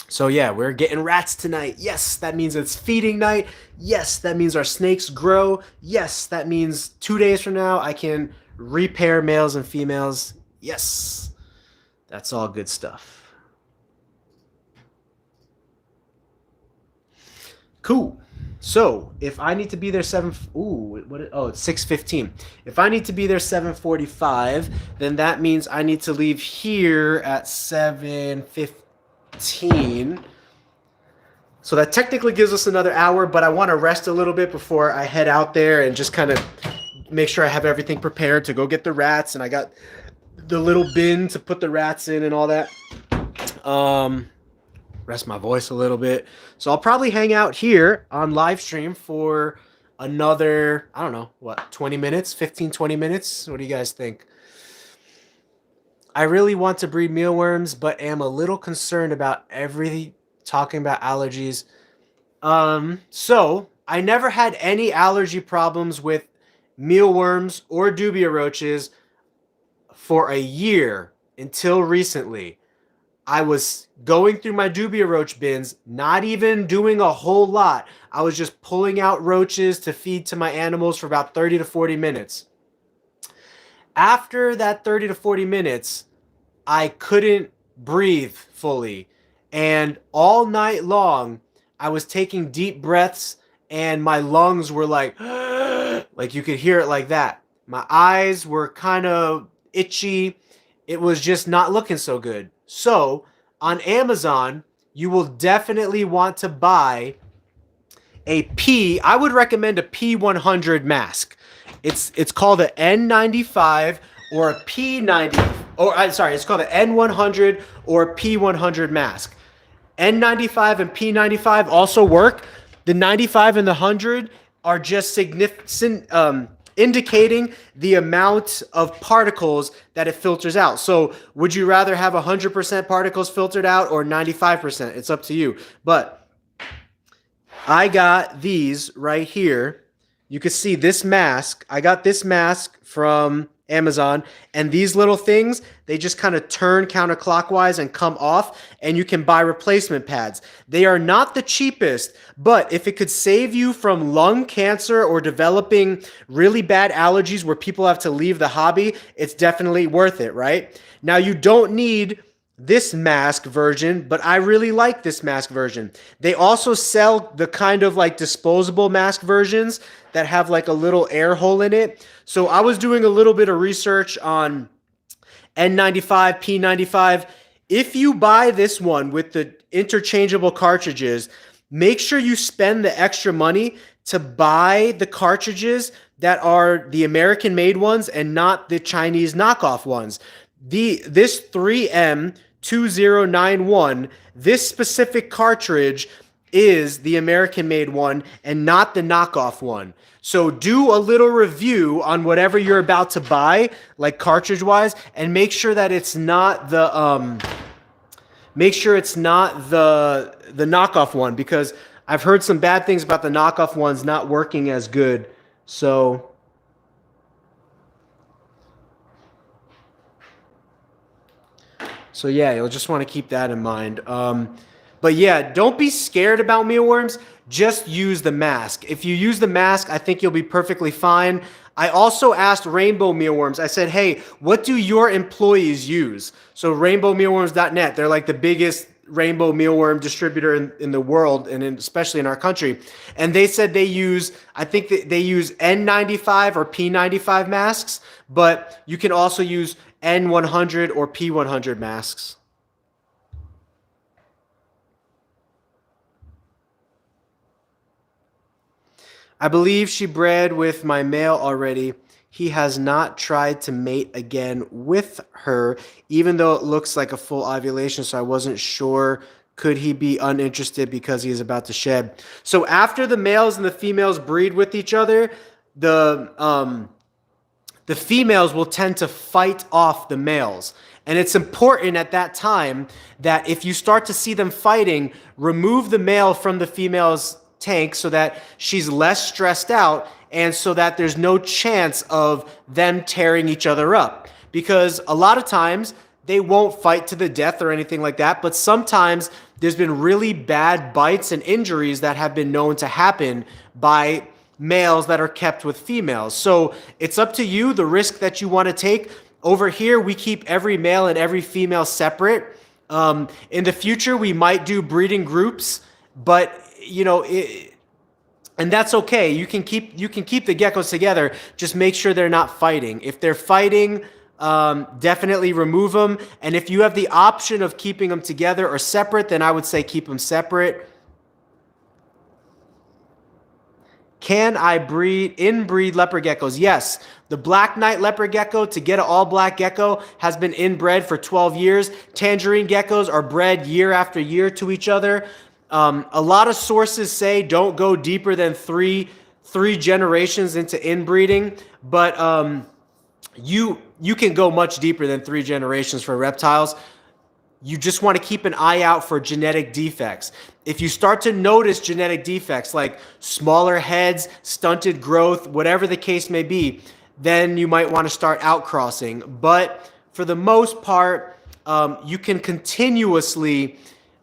A: So yeah, we're getting rats tonight. Yes, that means it's feeding night. Yes, that means our snakes grow. Yes, that means 2 days from now I can repair males and females. Yes, that's all good stuff. Cool. So if I need to be there it's 6:15. If I need to be there 7:45, then that means I need to leave here at 7:15. So that technically gives us another hour, but I want to rest a little bit before I head out there and just kind of make sure I have everything prepared to go get the rats, and I got the little bin to put the rats in and all that. Rest my voice a little bit. So I'll probably hang out here on live stream for another, I don't know, what, 20 minutes, 15, 20 minutes? What do you guys think? I really want to breed mealworms, but am a little concerned about talking about allergies. So I never had any allergy problems with mealworms or dubia roaches for a year until recently. I was going through my dubia roach bins, not even doing a whole lot. I was just pulling out roaches to feed to my animals for about 30 to 40 minutes. After that 30 to 40 minutes, I couldn't breathe fully. And all night long, I was taking deep breaths and my lungs were like you could hear it like that. My eyes were kind of itchy. It was just not looking so good. So on Amazon, you will definitely want to buy I would recommend a P100 mask. It's called an N95 or a P90, it's called an N100 or a P100 mask. N95 and P95 also work. The 95 and the 100 are just significant, indicating the amount of particles that it filters out. So would you rather have 100% particles filtered out or 95%? It's up to you. But I got these right here. You can see this mask. I got this mask from Amazon, and these little things, they just kind of turn counterclockwise and come off, and you can buy replacement pads. They are not the cheapest, but if it could save you from lung cancer or developing really bad allergies where people have to leave the hobby, it's definitely worth it, right? Now, you don't need this mask version, but I really like this mask version. They also sell the kind of like disposable mask versions that have like a little air hole in it. So I was doing a little bit of research on N95, P95. If you buy this one with the interchangeable cartridges, make sure you spend the extra money to buy the cartridges that are the American made ones and not the Chinese knockoff ones. This 3M2091, this specific cartridge is the American made one and not the knockoff one. So do a little review on whatever you're about to buy, like cartridge wise, and make sure that it's not the knockoff one, because I've heard some bad things about the knockoff ones not working as good. So yeah, you'll just want to keep that in mind. But yeah, don't be scared about mealworms. Just use the mask. If you use the mask, I think you'll be perfectly fine. I also asked Rainbow Mealworms. I said, hey, what do your employees use? So rainbowmealworms.net, they're like the biggest rainbow mealworm distributor in the world, and especially in our country. And they said they use N95 or P95 masks, but you can also use N100 or P100 masks. I believe she bred with my male already. He has not tried to mate again with her, even though it looks like a full ovulation, so I wasn't sure. Could he be uninterested because he is about to shed? So after the males and the females breed with each other, the females will tend to fight off the males. And it's important at that time that if you start to see them fighting, remove the male from the female's tank so that she's less stressed out and so that there's no chance of them tearing each other up. Because a lot of times they won't fight to the death or anything like that, but sometimes there's been really bad bites and injuries that have been known to happen by males that are kept with females. So it's up to you, the risk that you want to take. Over here, we keep every male and every female separate. In the future, we might do breeding groups, but and that's okay. You can keep the geckos together. Just make sure they're not fighting. If they're fighting, definitely remove them. And if you have the option of keeping them together or separate, then I would say keep them separate. Can I inbreed leopard geckos? Yes. The black knight leopard gecko to get an all black gecko has been inbred for 12 years. Tangerine geckos are bred year after year to each other. A lot of sources say don't go deeper than three generations into inbreeding, but you can go much deeper than 3 generations for reptiles. You just want to keep an eye out for genetic defects. If you start to notice genetic defects like smaller heads, stunted growth, whatever the case may be, then you might want to start outcrossing. But for the most part, you can continuously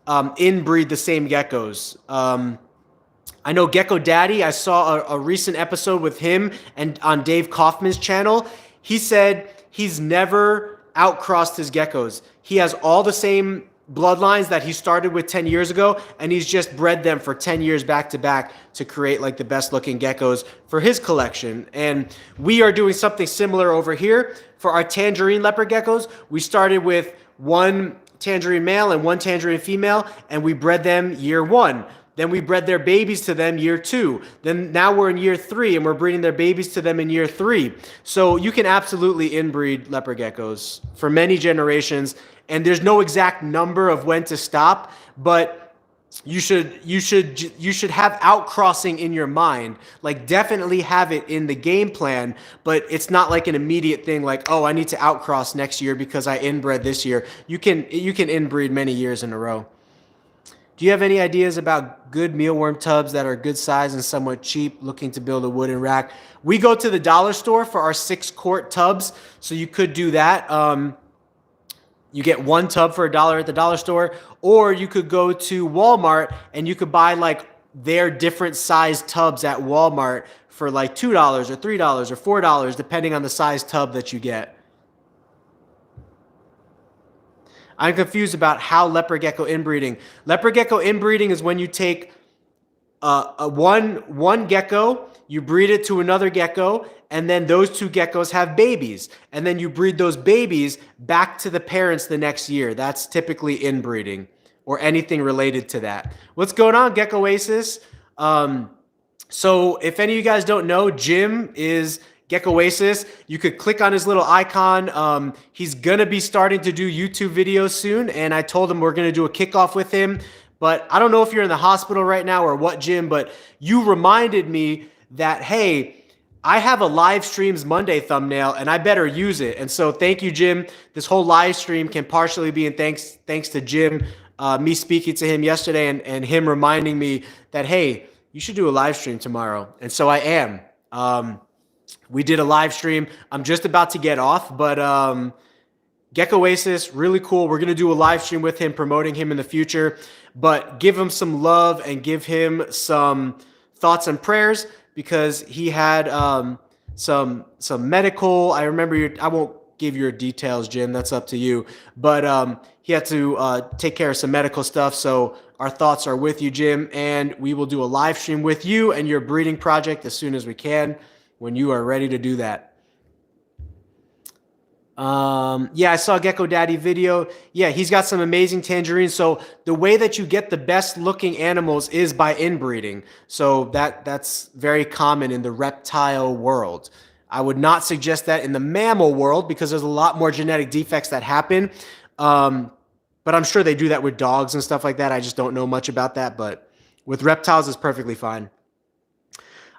A: inbreed the same geckos. I know Gecko Daddy, I saw a recent episode with him and on Dave Kaufman's channel. He said he's never outcrossed his geckos. He has all the same bloodlines that he started with 10 years ago, and he's just bred them for 10 years back to back to create like the best looking geckos for his collection. And we are doing something similar over here for our tangerine leopard geckos. We started with 1 tangerine male and 1 tangerine female, and we bred them year 1. Then we bred their babies to them year 2. Then now we're in year 3 and we're breeding their babies to them in year 3. So you can absolutely inbreed leopard geckos for many generations. And there's no exact number of when to stop, but you should have outcrossing in your mind. Like definitely have it in the game plan, but it's not like an immediate thing like, oh, I need to outcross next year because I inbred this year. You can inbreed many years in a row. Do you have any ideas about good mealworm tubs that are good size and somewhat cheap, looking to build a wooden rack? We go to the dollar store for our 6-quart tubs, so you could do that. You get 1 tub for $1 at the dollar store, or you could go to Walmart and you could buy like their different size tubs at Walmart for like $2 or $3 or $4, depending on the size tub that you get. I'm confused about how leopard gecko inbreeding. Leopard gecko inbreeding is when you take one gecko, you breed it to another gecko, and then those 2 geckos have babies. And then you breed those babies back to the parents the next year. That's typically inbreeding or anything related to that. What's going on, Gecko Oasis? So if any of you guys don't know, Jim is Gecko Oasis. You could click on his little icon. He's gonna be starting to do YouTube videos soon, and I told him we're gonna do a kickoff with him. But I don't know if you're in the hospital right now or what, Jim, but you reminded me that, hey, I have a live streams Monday thumbnail and I better use it. And so thank you, Jim. This whole live stream can partially be in thanks to Jim, me speaking to him yesterday and him reminding me that, hey, you should do a live stream tomorrow. And so I am. We did a live stream. I'm just about to get off, but Gecko Oasis, really cool. We're going to do a live stream with him, promoting him in the future, but give him some love and give him some thoughts and prayers because he had some medical. I remember I won't give your details, Jim. That's up to you. But he had to take care of some medical stuff. So our thoughts are with you, Jim, and we will do a live stream with you and your breeding project as soon as we can when you are ready to do that. Yeah, I saw Gecko Daddy video. Yeah, he's got some amazing tangerines. So the way that you get the best looking animals is by inbreeding. So that's very common in the reptile world. I would not suggest that in the mammal world because there's a lot more genetic defects that happen. But I'm sure they do that with dogs and stuff like that. I just don't know much about that. But with reptiles, it's perfectly fine.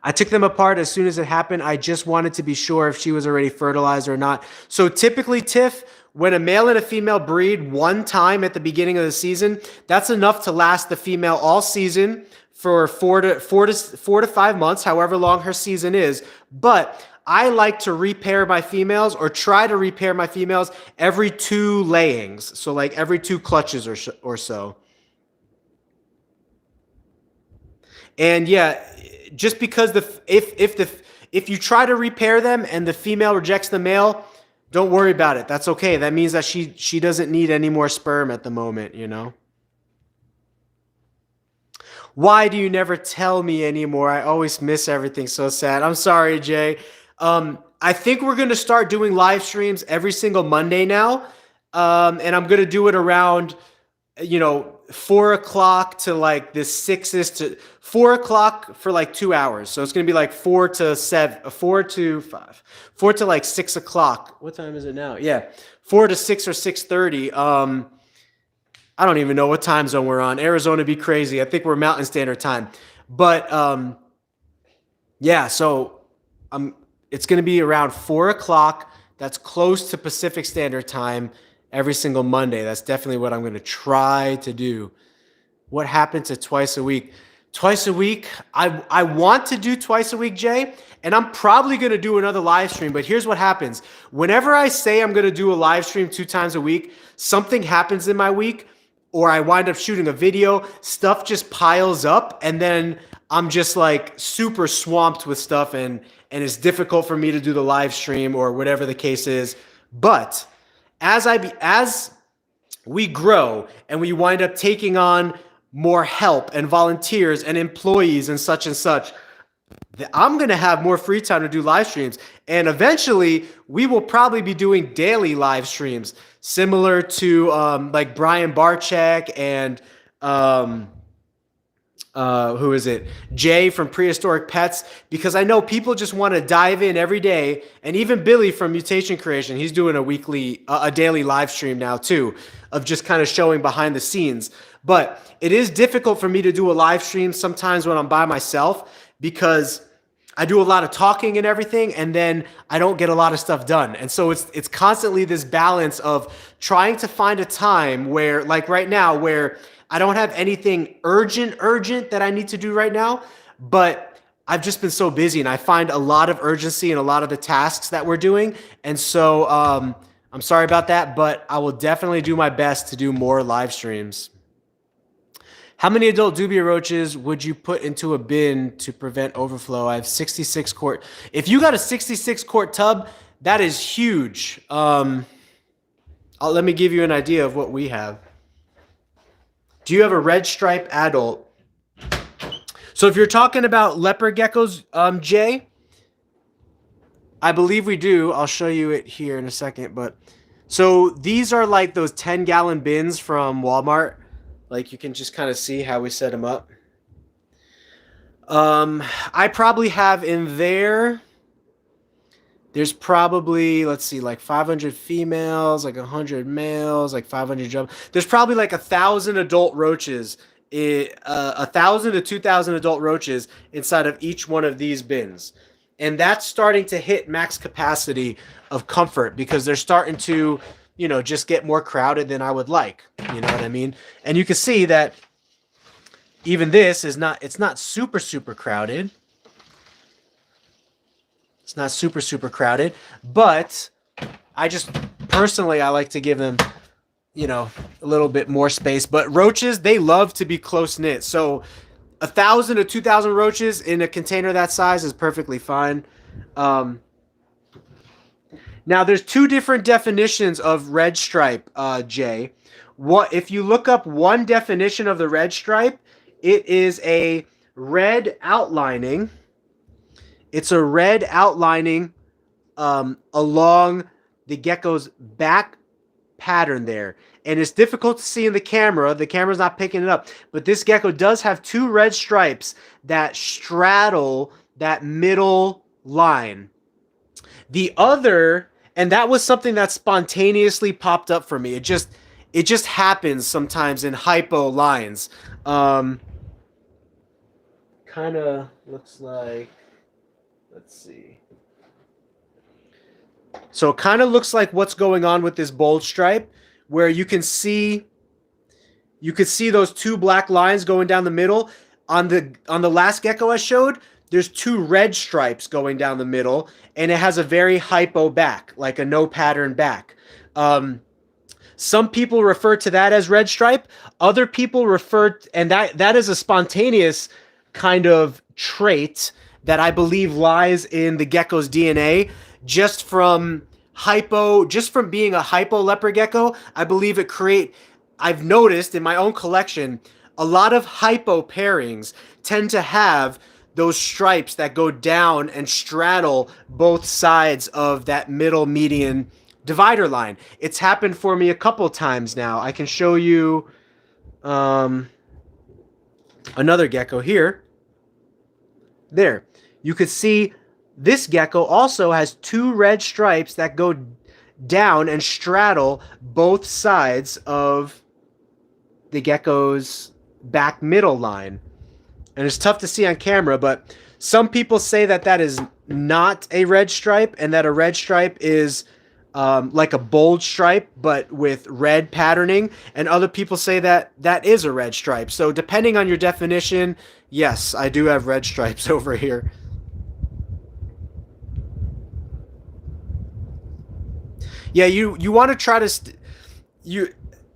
A: I took them apart as soon as it happened. I just wanted to be sure if she was already fertilized or not. So typically, Tiff, when a male and a female breed one time at the beginning of the season, that's enough to last the female all season for 4 to 5 months, however long her season is. But I like to repair my females, or try to repair my females, every 2 layings. So like every 2 clutches or so. And yeah, just because if you try to repair them and the female rejects the male, don't worry about it. That's okay. That means that she doesn't need any more sperm at the moment, you know? Why do you never tell me anymore? I always miss everything. So sad. I'm sorry, Jay. I think we're going to start doing live streams every single Monday now. And I'm going to do it around, 4 o'clock to like the 6th to 4 o'clock for like 2 hours. So it's going to be like 4 to 7, 4 to 5, 4 to like 6 o'clock. What time is it now? Yeah. 4 to 6 or 6:30. I don't even know what time zone we're on. Arizona be crazy. I think we're Mountain Standard Time. But yeah, so it's going to be around 4 o'clock. That's close to Pacific Standard Time every single Monday. That's definitely what I'm going to try to do. What happened to twice a week? Twice a week? I want to do twice a week, Jay, and I'm probably going to do another live stream. But here's what happens. Whenever I say I'm going to do a live stream 2 times a week, something happens in my week, or I wind up shooting a video, stuff just piles up, and then I'm just like super swamped with stuff, and it's difficult for me to do the live stream or whatever the case is. But as we grow and we wind up taking on more help and volunteers and employees and such, I'm going to have more free time to do live streams. And eventually we will probably be doing daily live streams, similar to like Brian Barczyk and who is it? Jay from Prehistoric Pets, because I know people just want to dive in every day. And even Billy from Mutation Creation, he's doing a daily live stream now too, of just kind of showing behind the scenes. But it is difficult for me to do a live stream sometimes when I'm by myself, because I do a lot of talking and everything, and then I don't get a lot of stuff done. And so it's constantly this balance of trying to find a time where, like right now, where I don't have anything urgent that I need to do right now, but I've just been so busy, and I find a lot of urgency in a lot of the tasks that we're doing. And so I'm sorry about that, but I will definitely do my best to do more live streams. How many adult dubia roaches would you put into a bin to prevent overflow? I have 66 quart. If you got a 66 quart tub, that is huge. Let me give you an idea of what we have. Do you have a red stripe adult? So if you're talking about leopard geckos, Jay, I believe we do. I'll show you it here in a second. But so these are like those 10-gallon bins from Walmart. Like you can just kind of see how we set them up. I probably have in there's probably, let's see, like 500 females, like 100 males, like 500 jump. There's probably like 1,000 adult roaches, 1,000 to 2,000 adult roaches inside of each one of these bins. And that's starting to hit max capacity of comfort, because they're starting to, just get more crowded than I would like. You know what I mean? And you can see that even this is it's not super, super crowded. It's not super, super crowded, but I just personally, I like to give them, a little bit more space. But roaches, they love to be close knit. So 1,000 to 2,000 roaches in a container that size is perfectly fine. Now, there's 2 different definitions of red stripe, Jay. If you look up one definition of the red stripe, it is a red outlining. It's a red outlining along the gecko's back pattern there. And it's difficult to see in the camera. The camera's not picking it up. But this gecko does have 2 red stripes that straddle that middle line. The other, and that was something that spontaneously popped up for me. It just happens sometimes in hypo lines. Kind of looks like, let's see. So it kind of looks like what's going on with this bold stripe, where you could see those two black lines going down the middle. On the last gecko I showed, there's two red stripes going down the middle, and it has a very hypo back, like a no pattern back. Some people refer to that as red stripe. Other people and that is a spontaneous kind of trait that I believe lies in the gecko's DNA, just from being a hypo leopard gecko. I believe I've noticed in my own collection, a lot of hypo pairings tend to have those stripes that go down and straddle both sides of that middle median divider line. It's happened for me a couple times now. I can show you another gecko here. There. You could see this gecko also has two red stripes that go down and straddle both sides of the gecko's back middle line. And it's tough to see on camera, but some people say that that is not a red stripe, and that a red stripe is like a bold stripe but with red patterning, and other people say that that is a red stripe. So depending on your definition, yes, I do have red stripes over here. Yeah, you want to try to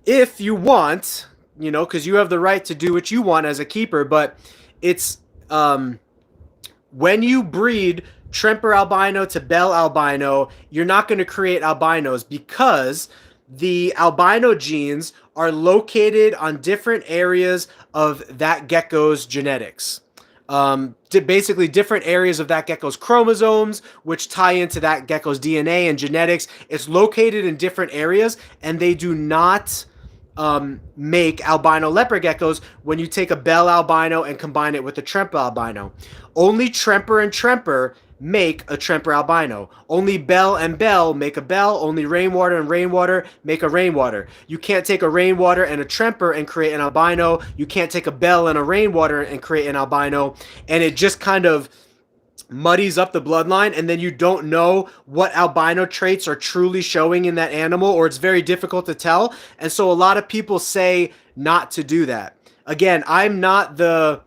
A: if you want, because you have the right to do what you want as a keeper, but it's when you breed Tremper albino to Bell albino, you're not going to create albinos, because the albino genes are located on different areas of that gecko's genetics. Basically different areas of that gecko's chromosomes, which tie into that gecko's DNA and genetics. It's located in different areas, and they do not make albino leopard geckos when you take a Bell albino and combine it with a Tremper albino. Only Tremper and Tremper make a Tremper albino. Only Bell and Bell make a Bell. Only Rainwater and Rainwater make a Rainwater. You can't take a Rainwater and a Tremper and create an albino. You can't take a Bell and a Rainwater and create an albino. And it just kind of muddies up the bloodline, and then you don't know what albino traits are truly showing in that animal, or it's very difficult to tell. And so a lot of people say not to do that. Again, I'm not the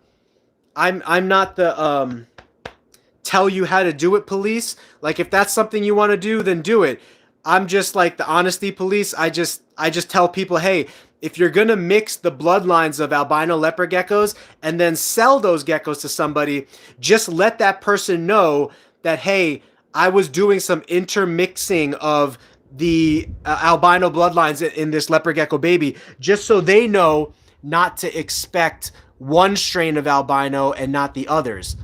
A: tell you how to do it police. Like, if that's something you want to do, then do it. I'm just like the honesty police. I just tell people, hey, if you're going to mix the bloodlines of albino leopard geckos and then sell those geckos to somebody, just let that person know that, hey, I was doing some intermixing of the albino bloodlines in this leopard gecko baby, just so they know not to expect one strain of albino and not the others.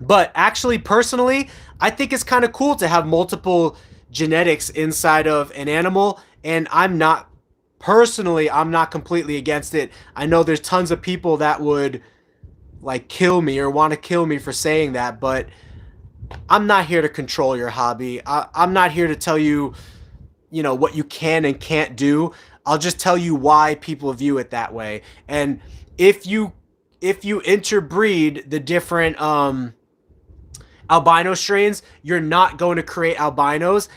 A: But actually, personally, I think it's kind of cool to have multiple genetics inside of an animal, and I'm not completely against it. I know there's tons of people that would like kill me or want to kill me for saying that, but I'm not here to control your hobby. I'm not here to tell you, what you can and can't do. I'll just tell you why people view it that way. And if you interbreed the different albino strains, you're not going to create albinos,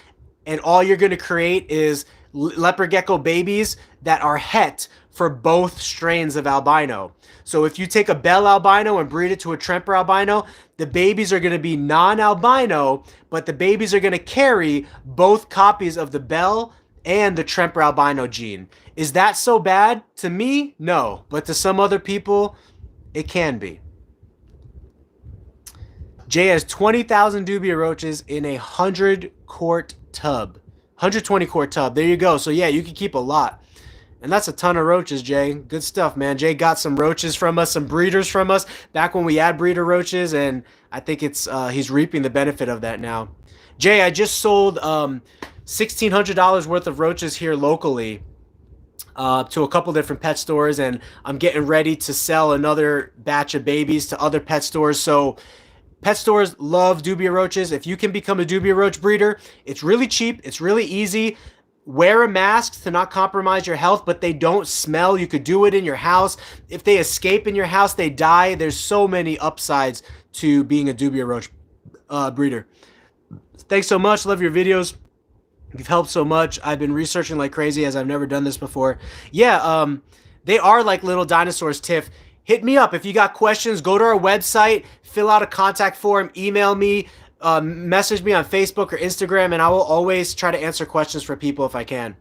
A: and all you're going to create is leopard gecko babies that are het for both strains of albino. So if you take a Bell albino and breed it to a Tremper albino, the babies are going to be non-albino, but the babies are going to carry both copies of the Bell and the Tremper albino gene. Is that so bad? To me, no. But to some other people, it can be. Jay has 20,000 dubia roaches in a 100-quart tub. 120-quart tub. There you go. So yeah, you can keep a lot. And that's a ton of roaches, Jay. Good stuff, man. Jay got some roaches from us, some breeders from us, back when we had breeder roaches, and I think he's reaping the benefit of that now. Jay, I just sold $1,600 worth of roaches here locally to a couple different pet stores, and I'm getting ready to sell another batch of babies to other pet stores. So pet stores love dubia roaches. If you can become a dubia roach breeder, it's really cheap. It's really easy. Wear a mask to not compromise your health, but they don't smell. You could do it in your house. If they escape in your house, they die. There's so many upsides to being a dubia roach breeder. Thanks so much. Love your videos. You've helped so much. I've been researching like crazy as I've never done this before. Yeah, they are like little dinosaurs, Tiff. Hit me up if you got questions. Go to our website, fill out a contact form, email me, message me on Facebook or Instagram, and I will always try to answer questions for people if I can.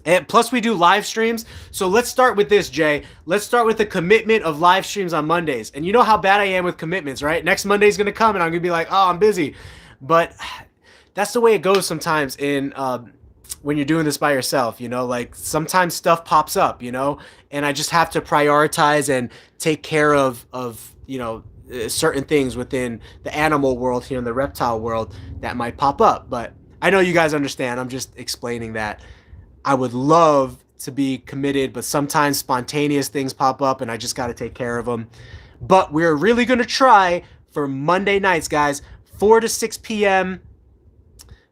A: And plus, we do live streams. So let's start with this, Jay. Let's start with the commitment of live streams on Mondays. And you know how bad I am with commitments, right? Next Monday's going to come and I'm going to be like, oh, I'm busy. But that's the way it goes sometimes in when you're doing this by yourself, you know, like sometimes stuff pops up, you know, and I just have to prioritize and take care of you know, certain things within the animal world here in the reptile world that might pop up. But I know you guys understand. I'm just explaining that I would love to be committed, but sometimes spontaneous things pop up and I just got to take care of them. But we're really going to try for Monday nights, guys, 4 to 6 p.m.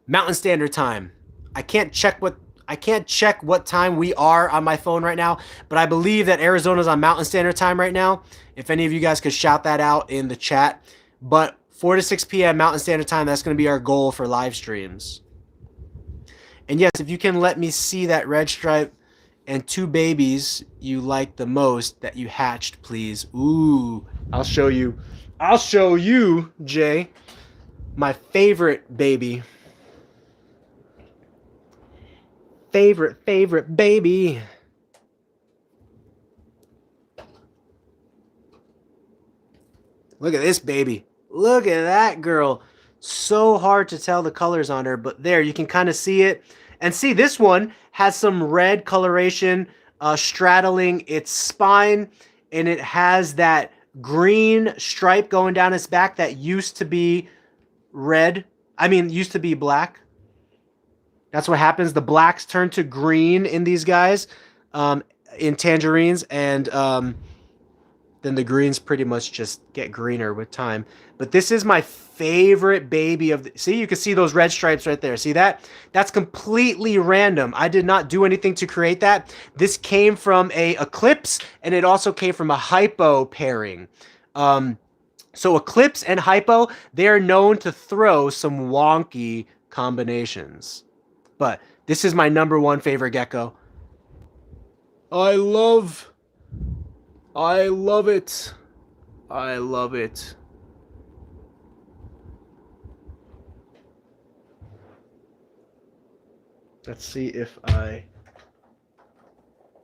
A: Mountain Standard Time. I can't check what time we are on my phone right now, but I believe that Arizona's on Mountain Standard Time right now. If any of you guys could shout that out in the chat. But 4 to 6 p.m. Mountain Standard Time, that's going to be our goal for live streams. And yes, if you can let me see that red stripe and 2 babies you like the most that you hatched, please. Ooh, I'll show you. I'll show you, Jay, my favorite baby. Favorite baby. Look at this baby. Look at that girl. So hard to tell the colors on her, but there, you can kind of see it. And see, this one has some red coloration straddling its spine, and it has that green stripe going down its back that used to be red. I mean, used to be black. That's what happens. The blacks turn to green in these guys, in tangerines, and then the greens pretty much just get greener with time. But this is my favorite baby of the, see, you can see those red stripes right there. See that? That's completely random. I did not do anything to create that. This came from a Eclipse, and it also came from a Hypo pairing. So Eclipse and Hypo, they are known to throw some wonky combinations. But this is my #1 favorite gecko. I love it. I love it. Let's see if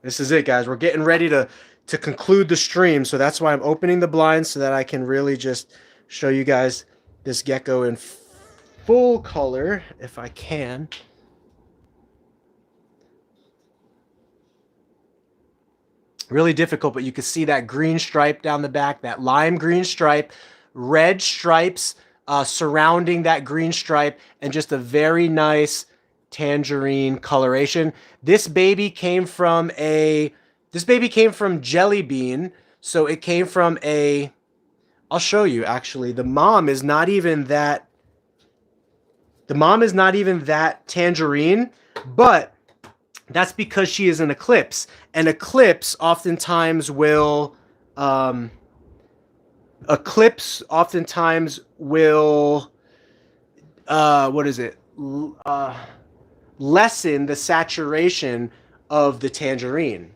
A: this is it, guys. We're getting ready to conclude the stream. So that's why I'm opening the blinds so that I can really just show you guys this gecko in full color if I can. Really difficult, but you can see that green stripe down the back, that lime green stripe, red stripes surrounding that green stripe, and just a very nice tangerine coloration. This baby came from Jelly Bean, so it came from a, I'll show you actually. The mom is not even that tangerine, but that's because she is an Eclipse. An Eclipse oftentimes will lessen the saturation of the tangerine.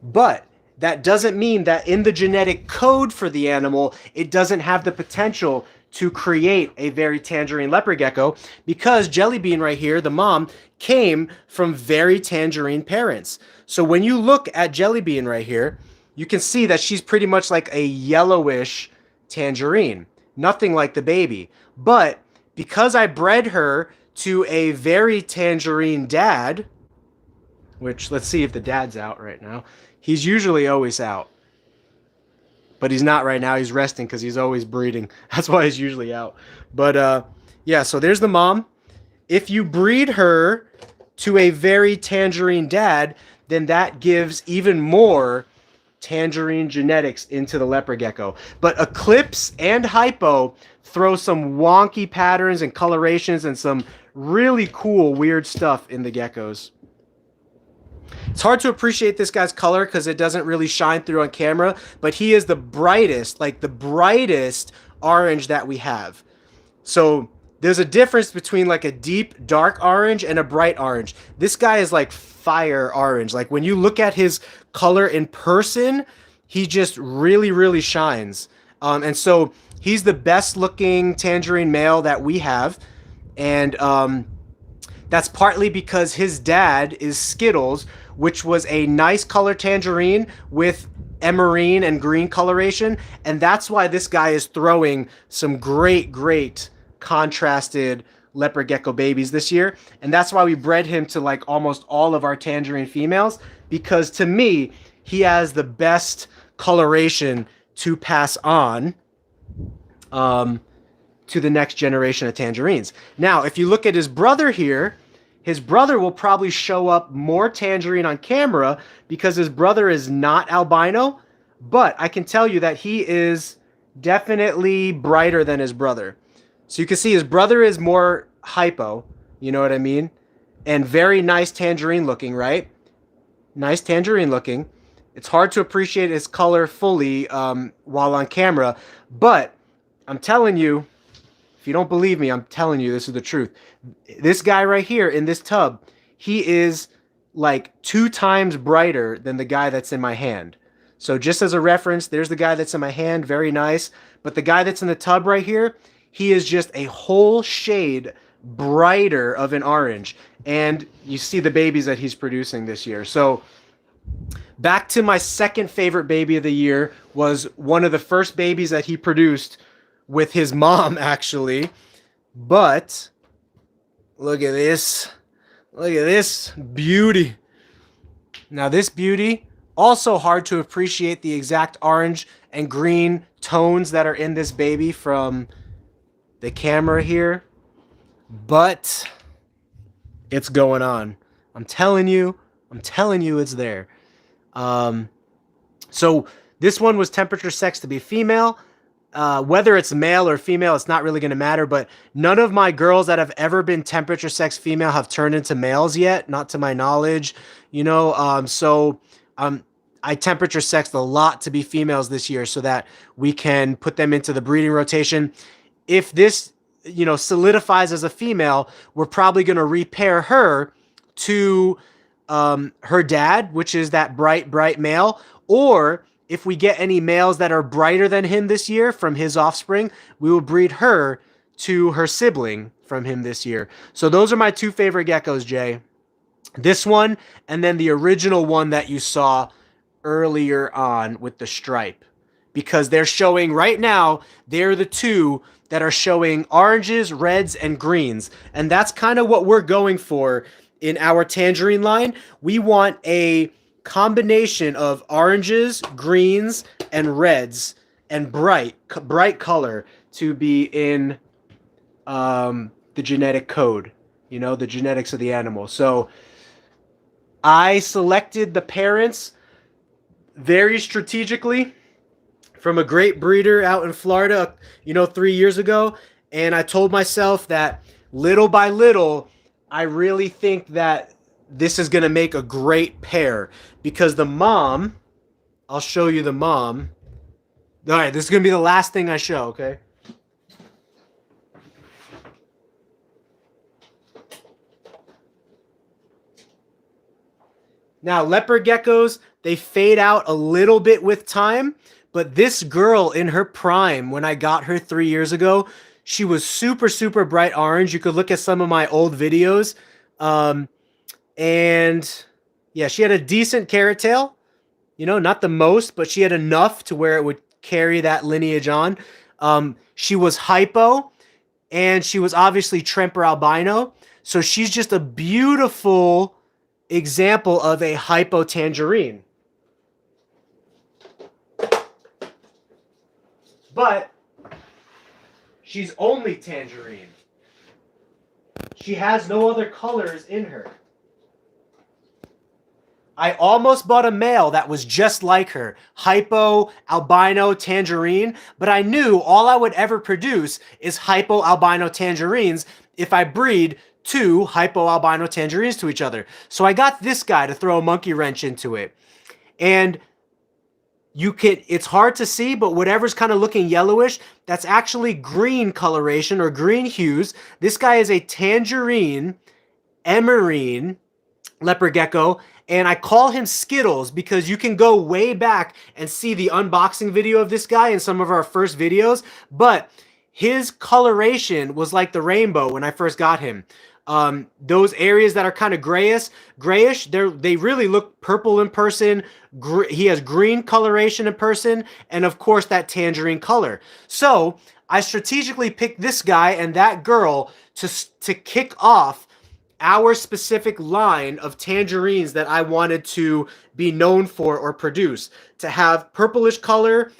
A: But that doesn't mean that in the genetic code for the animal, it doesn't have the potential to create a very tangerine leopard gecko, because Jelly Bean right here, the mom, came from very tangerine parents. So when you look at Jelly Bean right here, you can see that she's pretty much like a yellowish tangerine. Nothing like the baby. But because I bred her to a very tangerine dad, which let's see if the dad's out right now. He's usually always out. But he's not right now. He's resting because he's always breeding. That's why he's usually out. But yeah, so there's the mom. If you breed her to a very tangerine dad, then that gives even more tangerine genetics into the leopard gecko. But Eclipse and Hypo throw some wonky patterns and colorations and some really cool weird stuff in the geckos. It's hard to appreciate this guy's color because it doesn't really shine through on camera, but he is the brightest, like the brightest orange that we have. So there's a difference between like a deep dark orange and a bright orange. This guy is like fire orange. Like when you look at his color in person, he just really, really shines. And so he's the best looking tangerine male that we have. And that's partly because his dad is Skittles, which was a nice color tangerine with emerine and green coloration. And that's why this guy is throwing some great, great contrasted leopard gecko babies this year. And that's why we bred him to like almost all of our tangerine females, because to me, he has the best coloration to pass on to the next generation of tangerines. Now, if you look at his brother here, his brother will probably show up more tangerine on camera because his brother is not albino, but I can tell you that he is definitely brighter than his brother. So you can see his brother is more hypo, you know what I mean? And very nice tangerine looking, right? Nice tangerine looking. It's hard to appreciate his color fully while on camera, but I'm telling you, if you don't believe me, I'm telling you this is the truth. This guy right here in this tub, he is like 2 times brighter than the guy that's in my hand. So just as a reference, there's the guy that's in my hand, very nice. But the guy that's in the tub right here, he is just a whole shade brighter of an orange. And you see the babies that he's producing this year. So back to my second favorite baby of the year was one of the first babies that he produced with his mom, actually. But look at this. Look at this beauty. Now this beauty, also hard to appreciate the exact orange and green tones that are in this baby from the camera here. But it's going on. I'm telling you it's there. So this one was temperature sex to be female. Whether it's male or female, it's not really going to matter, but none of my girls that have ever been temperature sex female have turned into males yet, not to my knowledge, you know. I temperature sexed a lot to be females this year so that we can put them into the breeding rotation. If this, you know, solidifies as a female, we're probably going to repair her to her dad, which is that bright male, or if we get any males that are brighter than him this year from his offspring, we will breed her to her sibling from him this year. So those are my 2 favorite geckos, Jay. This one, and then the original one that you saw earlier on with the stripe. Because they're showing right now, they're the 2 that are showing oranges, reds, and greens. And that's kind of what we're going for in our tangerine line. We want a combination of oranges, greens, and reds, and bright color to be in the genetic code, you know, the genetics of the animal. So I selected the parents very strategically from a great breeder out in Florida, you know, 3 years ago. And I told myself that little by little, I really think that this is going to make a great pair, because the mom, I'll show you the mom. All right, this is going to be the last thing I show, okay? Now, leopard geckos, they fade out a little bit with time, but this girl in her prime, when I got her 3 years ago, she was super, super bright orange. You could look at some of my old videos. And yeah, she had a decent carrot tail, you know, not the most, but she had enough to where it would carry that lineage on. She was hypo, and she was obviously Tremper albino. So she's just a beautiful example of a hypo tangerine. But she's only tangerine. She has no other colors in her. I almost bought a male that was just like her, hypo, albino, tangerine, but I knew all I would ever produce is hypo, albino, tangerines if I breed 2 hypo, albino, tangerines to each other. So I got this guy to throw a monkey wrench into it. And it's hard to see, but whatever's kind of looking yellowish, that's actually green coloration or green hues. This guy is a tangerine emerine leopard gecko, and I call him Skittles because you can go way back and see the unboxing video of this guy in some of our first videos, but his coloration was like the rainbow when I first got him. Those areas that are kind of grayish, they really look purple in person. He has green coloration in person, and of course that tangerine color. So I strategically picked this guy and that girl to kick off our specific line of tangerines that I wanted to be known for or produce, to have purplish color,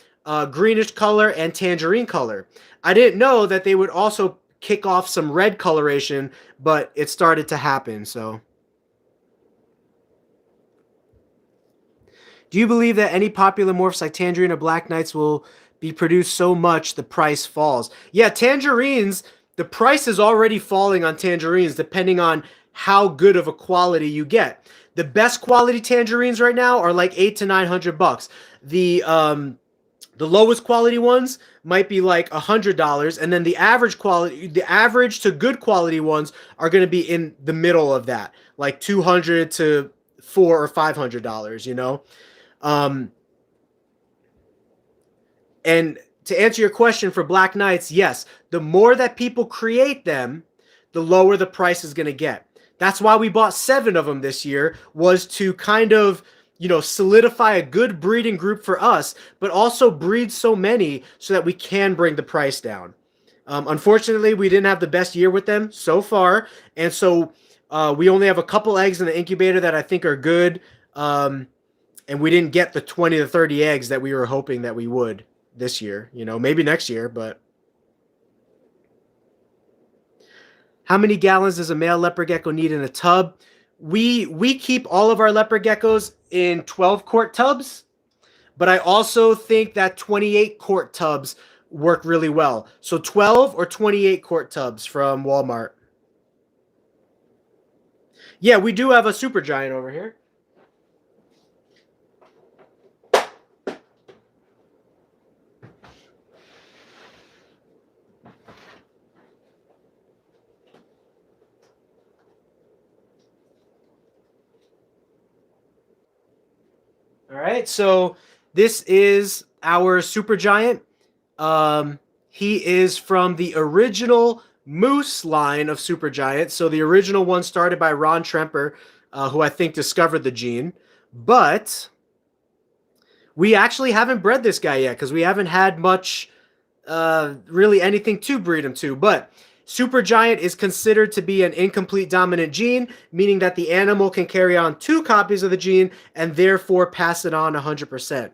A: greenish color, and tangerine color. I didn't know that they would also kick off some red coloration, but it started to happen. So, do you believe that any popular morphs like Tangerine or Black Knights will be produced so much the price falls? Yeah, tangerines, the price is already falling on tangerines depending on how good of a quality you get. The best quality tangerines right now are like $800 to $900. The lowest quality ones might be like $100, and then the average to good quality ones are going to be in the middle of that, like $200 to $400 or $500. You know, and to answer your question for Black Knights, yes, the more that people create them, the lower the price is going to get. That's why we bought 7 of them this year, was to kind of, you know, solidify a good breeding group for us, but also breed so many so that we can bring the price down. Unfortunately, we didn't have the best year with them so far, and so we only have a couple eggs in the incubator that I think are good, and we didn't get the 20 to 30 eggs that we were hoping that we would this year. You know, maybe next year, but... How many gallons does a male leopard gecko need in a tub? We keep all of our leopard geckos in 12-quart tubs, but I also think that 28-quart tubs work really well. So 12 or 28-quart tubs from Walmart. Yeah, we do have a super giant over here. All right, so this is our supergiant. He is from the original Moose line of supergiant. So the original one started by Ron Tremper, who I think discovered the gene. But we actually haven't bred this guy yet because we haven't had much, really anything to breed him to. But supergiant is considered to be an incomplete dominant gene, meaning that the animal can carry on 2 copies of the gene and therefore pass it on 100%.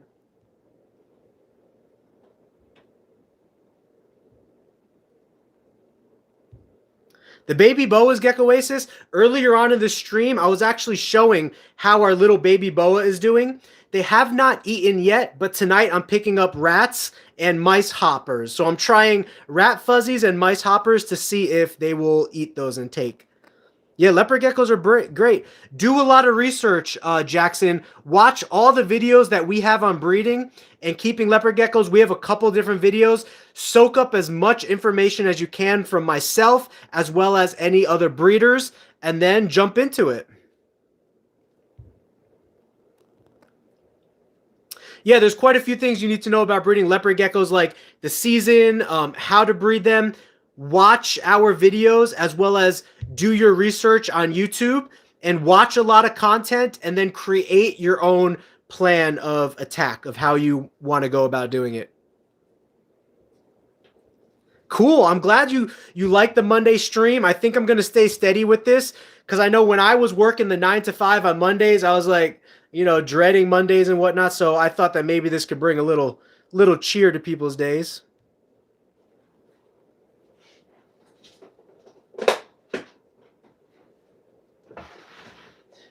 A: The baby boas Geckoasis, earlier on in the stream, I was actually showing how our little baby boa is doing. They have not eaten yet, but tonight I'm picking up rats and mice hoppers. So I'm trying rat fuzzies and mice hoppers to see if they will eat those and take. Yeah, leopard geckos are great. Do a lot of research, Jackson. Watch all the videos that we have on breeding and keeping leopard geckos. We have a couple different videos. Soak up as much information as you can from myself as well as any other breeders, and then jump into it. Yeah, there's quite a few things you need to know about breeding leopard geckos, like the season, how to breed them. Watch our videos as well as do your research on YouTube and watch a lot of content and then create your own plan of attack of how you want to go about doing it. Cool. I'm glad you like the Monday stream. I think I'm going to stay steady with this because I know when I was working the 9 to 5 on Mondays, I was like, you know, dreading Mondays and whatnot. So I thought that maybe this could bring a little cheer to people's days.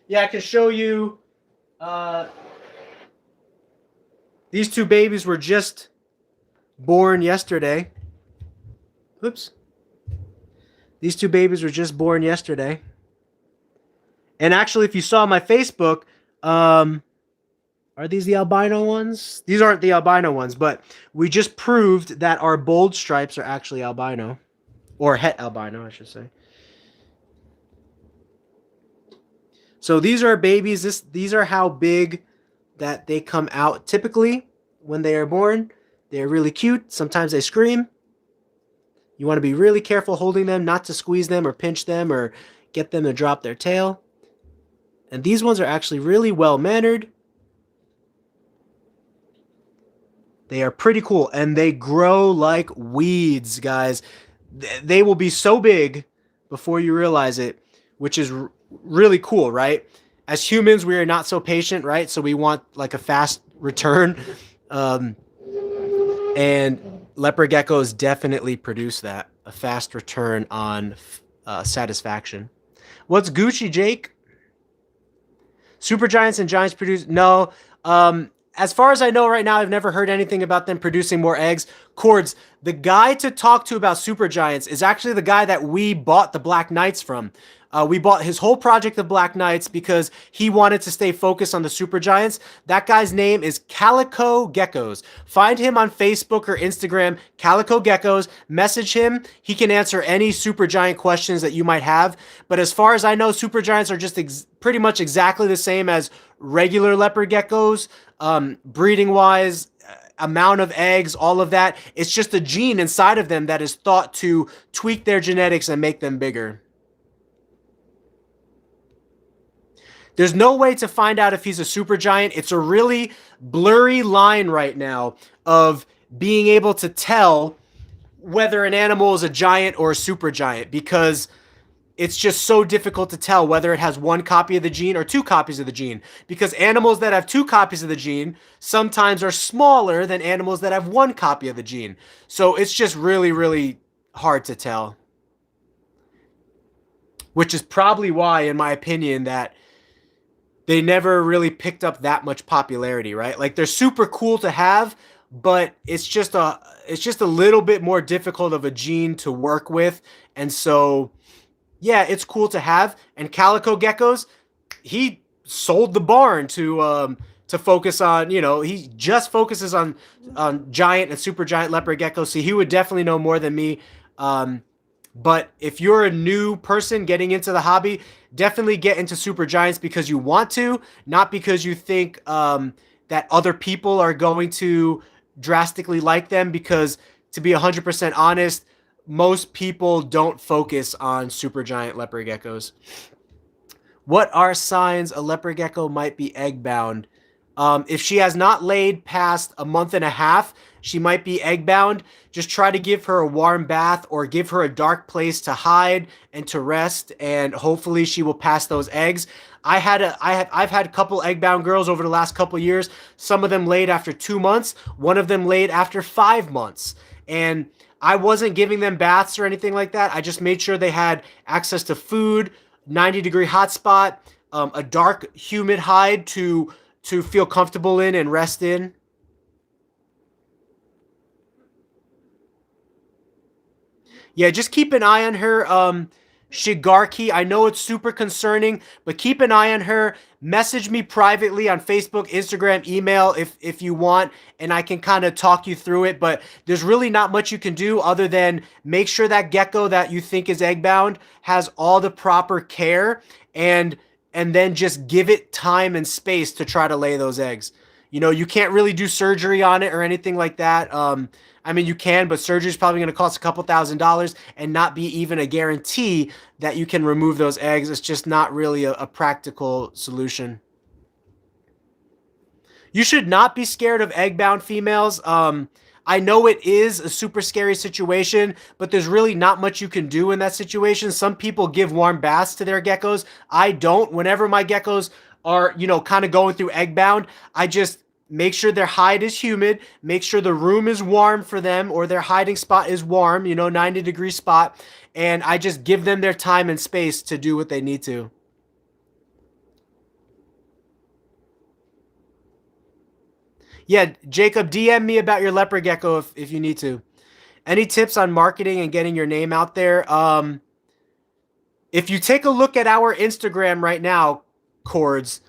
A: Yeah, I can show you. These 2 babies were just born yesterday. Oops. These 2 babies were just born yesterday. And actually, if you saw my Facebook, Are these the albino ones? These aren't the albino ones, but we just proved that our bold stripes are actually albino. Or het albino, I should say. So these are babies. These are how big that they come out typically when they are born. They're really cute. Sometimes they scream. You want to be really careful holding them, not to squeeze them or pinch them or get them to drop their tail. And these ones are actually really well mannered. They are pretty cool, and they grow like weeds, guys. They will be so big before you realize it, which is really cool, right? As humans, we are not so patient, right? So we want like a fast return. And leopard geckos definitely produce that, a fast return on satisfaction. What's Gucci, Jake? Super giants and giants produce? No. As far as I know right now, I've never heard anything about them producing more eggs. Cords, the guy to talk to about super giants is actually the guy that we bought the Black Knights from. We bought his whole project of Black Knights because he wanted to stay focused on the super giants. That guy's name is Calico Geckos. Find him on Facebook or Instagram, Calico Geckos. Message him. He can answer any super giant questions that you might have. But as far as I know, super giants are just pretty much exactly the same as regular leopard geckos. Breeding wise, amount of eggs, all of that. It's just a gene inside of them that is thought to tweak their genetics and make them bigger. There's no way to find out if he's a super giant. It's a really blurry line right now of being able to tell whether an animal is a giant or a super giant, because it's just so difficult to tell whether it has one copy of the gene or two copies of the gene, because animals that have two copies of the gene sometimes are smaller than animals that have one copy of the gene. So it's just really, really hard to tell, which is probably why, in my opinion, that they never really picked up that much popularity, right? Like, they're super cool to have, but it's just a little bit more difficult of a gene to work with. And so, yeah, it's cool to have. And Calico Geckos, he sold the barn to focus on, he just focuses on giant and super giant leopard geckos. So he would definitely know more than me. But if you're a new person getting into the hobby, definitely get into super giants because you want to, not because you think that other people are going to drastically like them. Because, to be 100% honest, most people don't focus on super giant leopard geckos. What are signs a leopard gecko might be egg bound? If she has not laid past a month and a half, she might be egg bound. Just try to give her a warm bath or give her a dark place to hide and to rest, and hopefully she will pass those eggs. I've had a couple egg bound girls over the last couple years. Some of them laid after 2 months. One of them laid after 5 months. And I wasn't giving them baths or anything like that. I just made sure they had access to food, 90-degree hot spot, a dark, humid hide to feel comfortable in and rest in. Yeah, just keep an eye on her. Shigarki, I know it's super concerning, but keep an eye on her. Message me privately on Facebook, Instagram, email if you want, and I can kind of talk you through it. But there's really not much you can do other than make sure that gecko that you think is egg bound has all the proper care, and then just give it time and space to try to lay those eggs. You can't really do surgery on it or anything like that. I mean, you can, but surgery is probably going to cost a couple $1,000s and not be even a guarantee that you can remove those eggs. It's just not really a practical solution. You should not be scared of egg-bound females. I know it is a super scary situation, but there's really not much you can do in that situation. Some people give warm baths to their geckos. I don't. Whenever my geckos are, kind of going through egg-bound, I just make sure their hide is humid, make sure the room is warm for them, or their hiding spot is warm, 90-degree spot, and I just give them their time and space to do what they need to. Yeah, Jacob, DM me about your leopard gecko if you need to. Any tips on marketing and getting your name out there? If you take a look at our Instagram right now, Cords,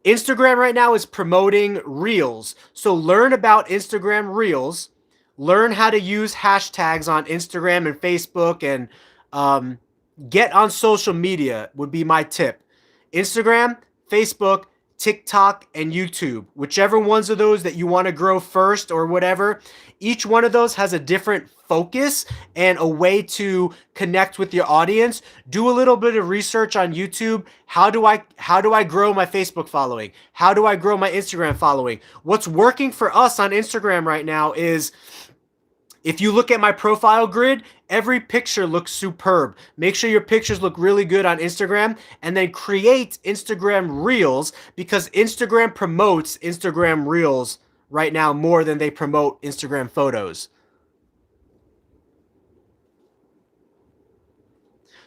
A: Instagram right now is promoting Reels. So learn about Instagram Reels. Learn how to use hashtags on Instagram and Facebook, and get on social media would be my tip. Instagram, Facebook, TikTok, and YouTube. Whichever ones of those that you want to grow first or whatever. Each one of those has a different focus and a way to connect with your audience. Do a little bit of research on YouTube. How do I grow my Facebook following? How do I grow my Instagram following? What's working for us on Instagram right now is, if you look at my profile grid, every picture looks superb. Make sure your pictures look really good on Instagram, and then create Instagram Reels, because Instagram promotes Instagram Reels right now more than they promote Instagram photos.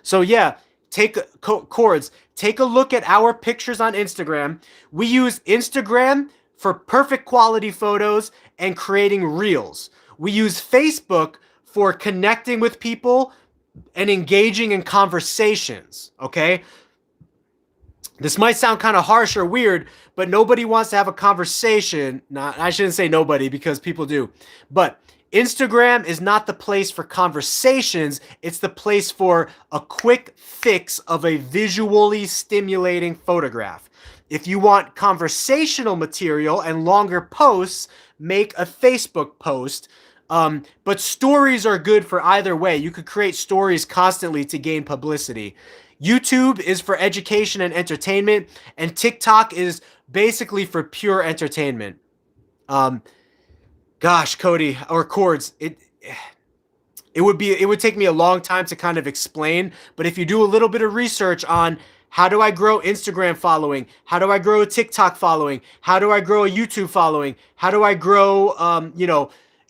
A: So yeah, take Chords, take a look at our pictures on Instagram. We use Instagram for perfect quality photos and creating Reels. We use Facebook for connecting with people and engaging in conversations, okay? This might sound kind of harsh or weird, but nobody wants to have a conversation. I shouldn't say nobody, because people do. But Instagram is not the place for conversations. It's the place for a quick fix of a visually stimulating photograph. If you want conversational material and longer posts, make a Facebook post. But stories are good for either way. You could create stories constantly to gain publicity. YouTube is for education and entertainment, and TikTok is basically for pure entertainment. Gosh, Cody or Chords, it would take me a long time to kind of explain, but if you do a little bit of research on how do I grow Instagram following, how do I grow a TikTok following, how do I grow a YouTube following, how do I grow,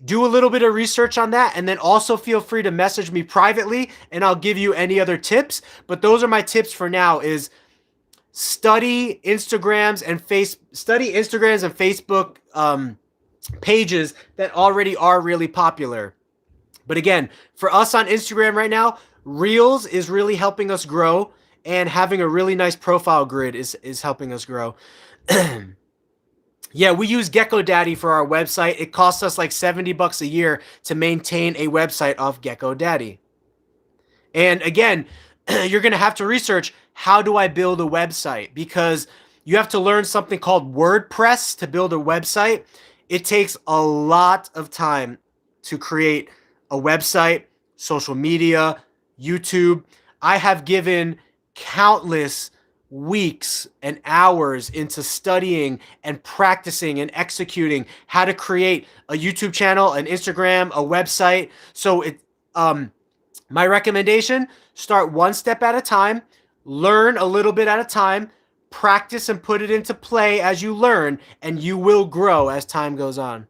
A: do a little bit of research on that, and then also feel free to message me privately, and I'll give you any other tips. But those are my tips for now: is study Instagrams and Facebook pages that already are really popular. But again, for us on Instagram right now, Reels is really helping us grow, and having a really nice profile grid is helping us grow. Yeah, we use GeckoDaddy for our website. It costs us like $70 a year to maintain a website off GeckoDaddy. And again, you're going to have to research, how do I build a website? Because you have to learn something called WordPress to build a website. It takes a lot of time to create a website, social media, YouTube. I have given countless weeks and hours into studying and practicing and executing how to create a YouTube channel, an Instagram, a website. So my recommendation, start one step at a time, learn a little bit at a time, practice and put it into play as you learn, and you will grow as time goes on.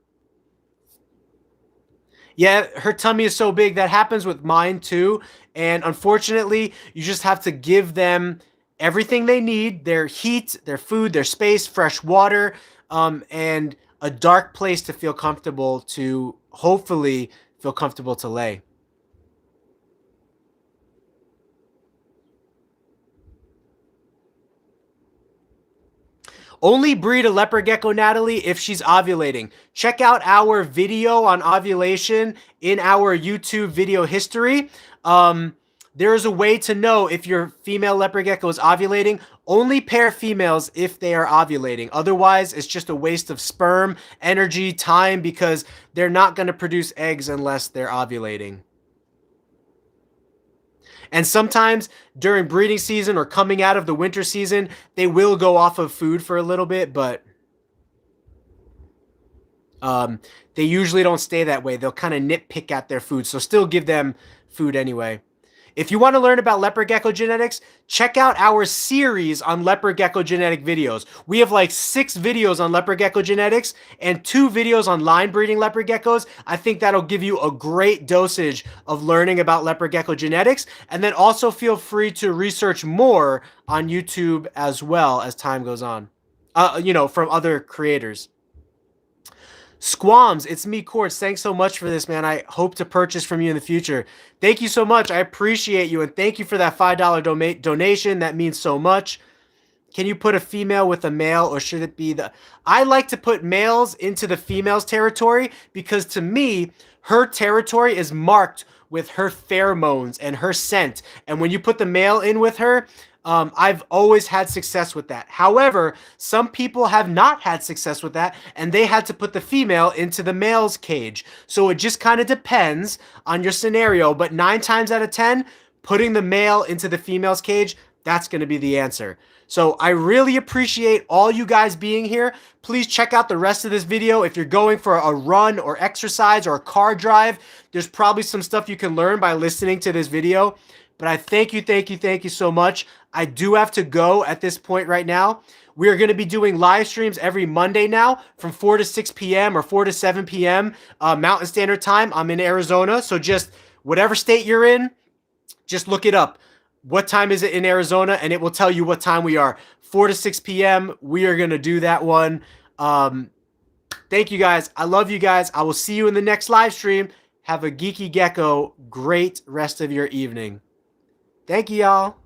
A: Yeah, her tummy is so big. That happens with mine too. And unfortunately, you just have to give them everything they need: their heat, their food, their space, fresh water, and a dark place to feel comfortable, to hopefully feel comfortable to lay. Only breed a leopard gecko, Natalie, if she's ovulating. Check out our video on ovulation in our YouTube video history. There is a way to know if your female leopard gecko is ovulating. Only pair females if they are ovulating. Otherwise, it's just a waste of sperm, energy, time, because they're not going to produce eggs unless they're ovulating. And sometimes during breeding season or coming out of the winter season, they will go off of food for a little bit, but they usually don't stay that way. They'll kind of nitpick at their food, so still give them food anyway. If you want to learn about leopard gecko genetics, check out our series on leopard gecko genetic videos. We have like 6 videos on leopard gecko genetics and 2 videos on line breeding leopard geckos. I think that'll give you a great dosage of learning about leopard gecko genetics. And then also feel free to research more on YouTube as well as time goes on, from other creators. Squams, it's me, Chords. Thanks so much for this, man. I hope to purchase from you in the future. Thank you so much. I appreciate you, and thank you for that $5 donation. That means so much. can you put a female with a male, or should it be the... I like to put males into the female's territory because to me, her territory is marked with her pheromones and her scent. And when you put the male in with her, I've always had success with that. However, some people have not had success with that, and they had to put the female into the male's cage. So it just kind of depends on your scenario. But 9 times out of 10, putting the male into the female's cage, that's going to be the answer. So I really appreciate all you guys being here. Please check out the rest of this video. If you're going for a run or exercise or a car drive, there's probably some stuff you can learn by listening to this video. But I thank you so much. I do have to go at this point right now. We are going to be doing live streams every Monday now from 4 to 6 p.m. or 4 to 7 p.m. Mountain Standard Time. I'm in Arizona, so just whatever state you're in, just look it up. What time is it in Arizona? And it will tell you what time we are. 4 to 6 p.m. We are going to do that one. Thank you guys. I love you guys. I will see you in the next live stream. Have a geeky gecko. Great rest of your evening. Thank you, y'all.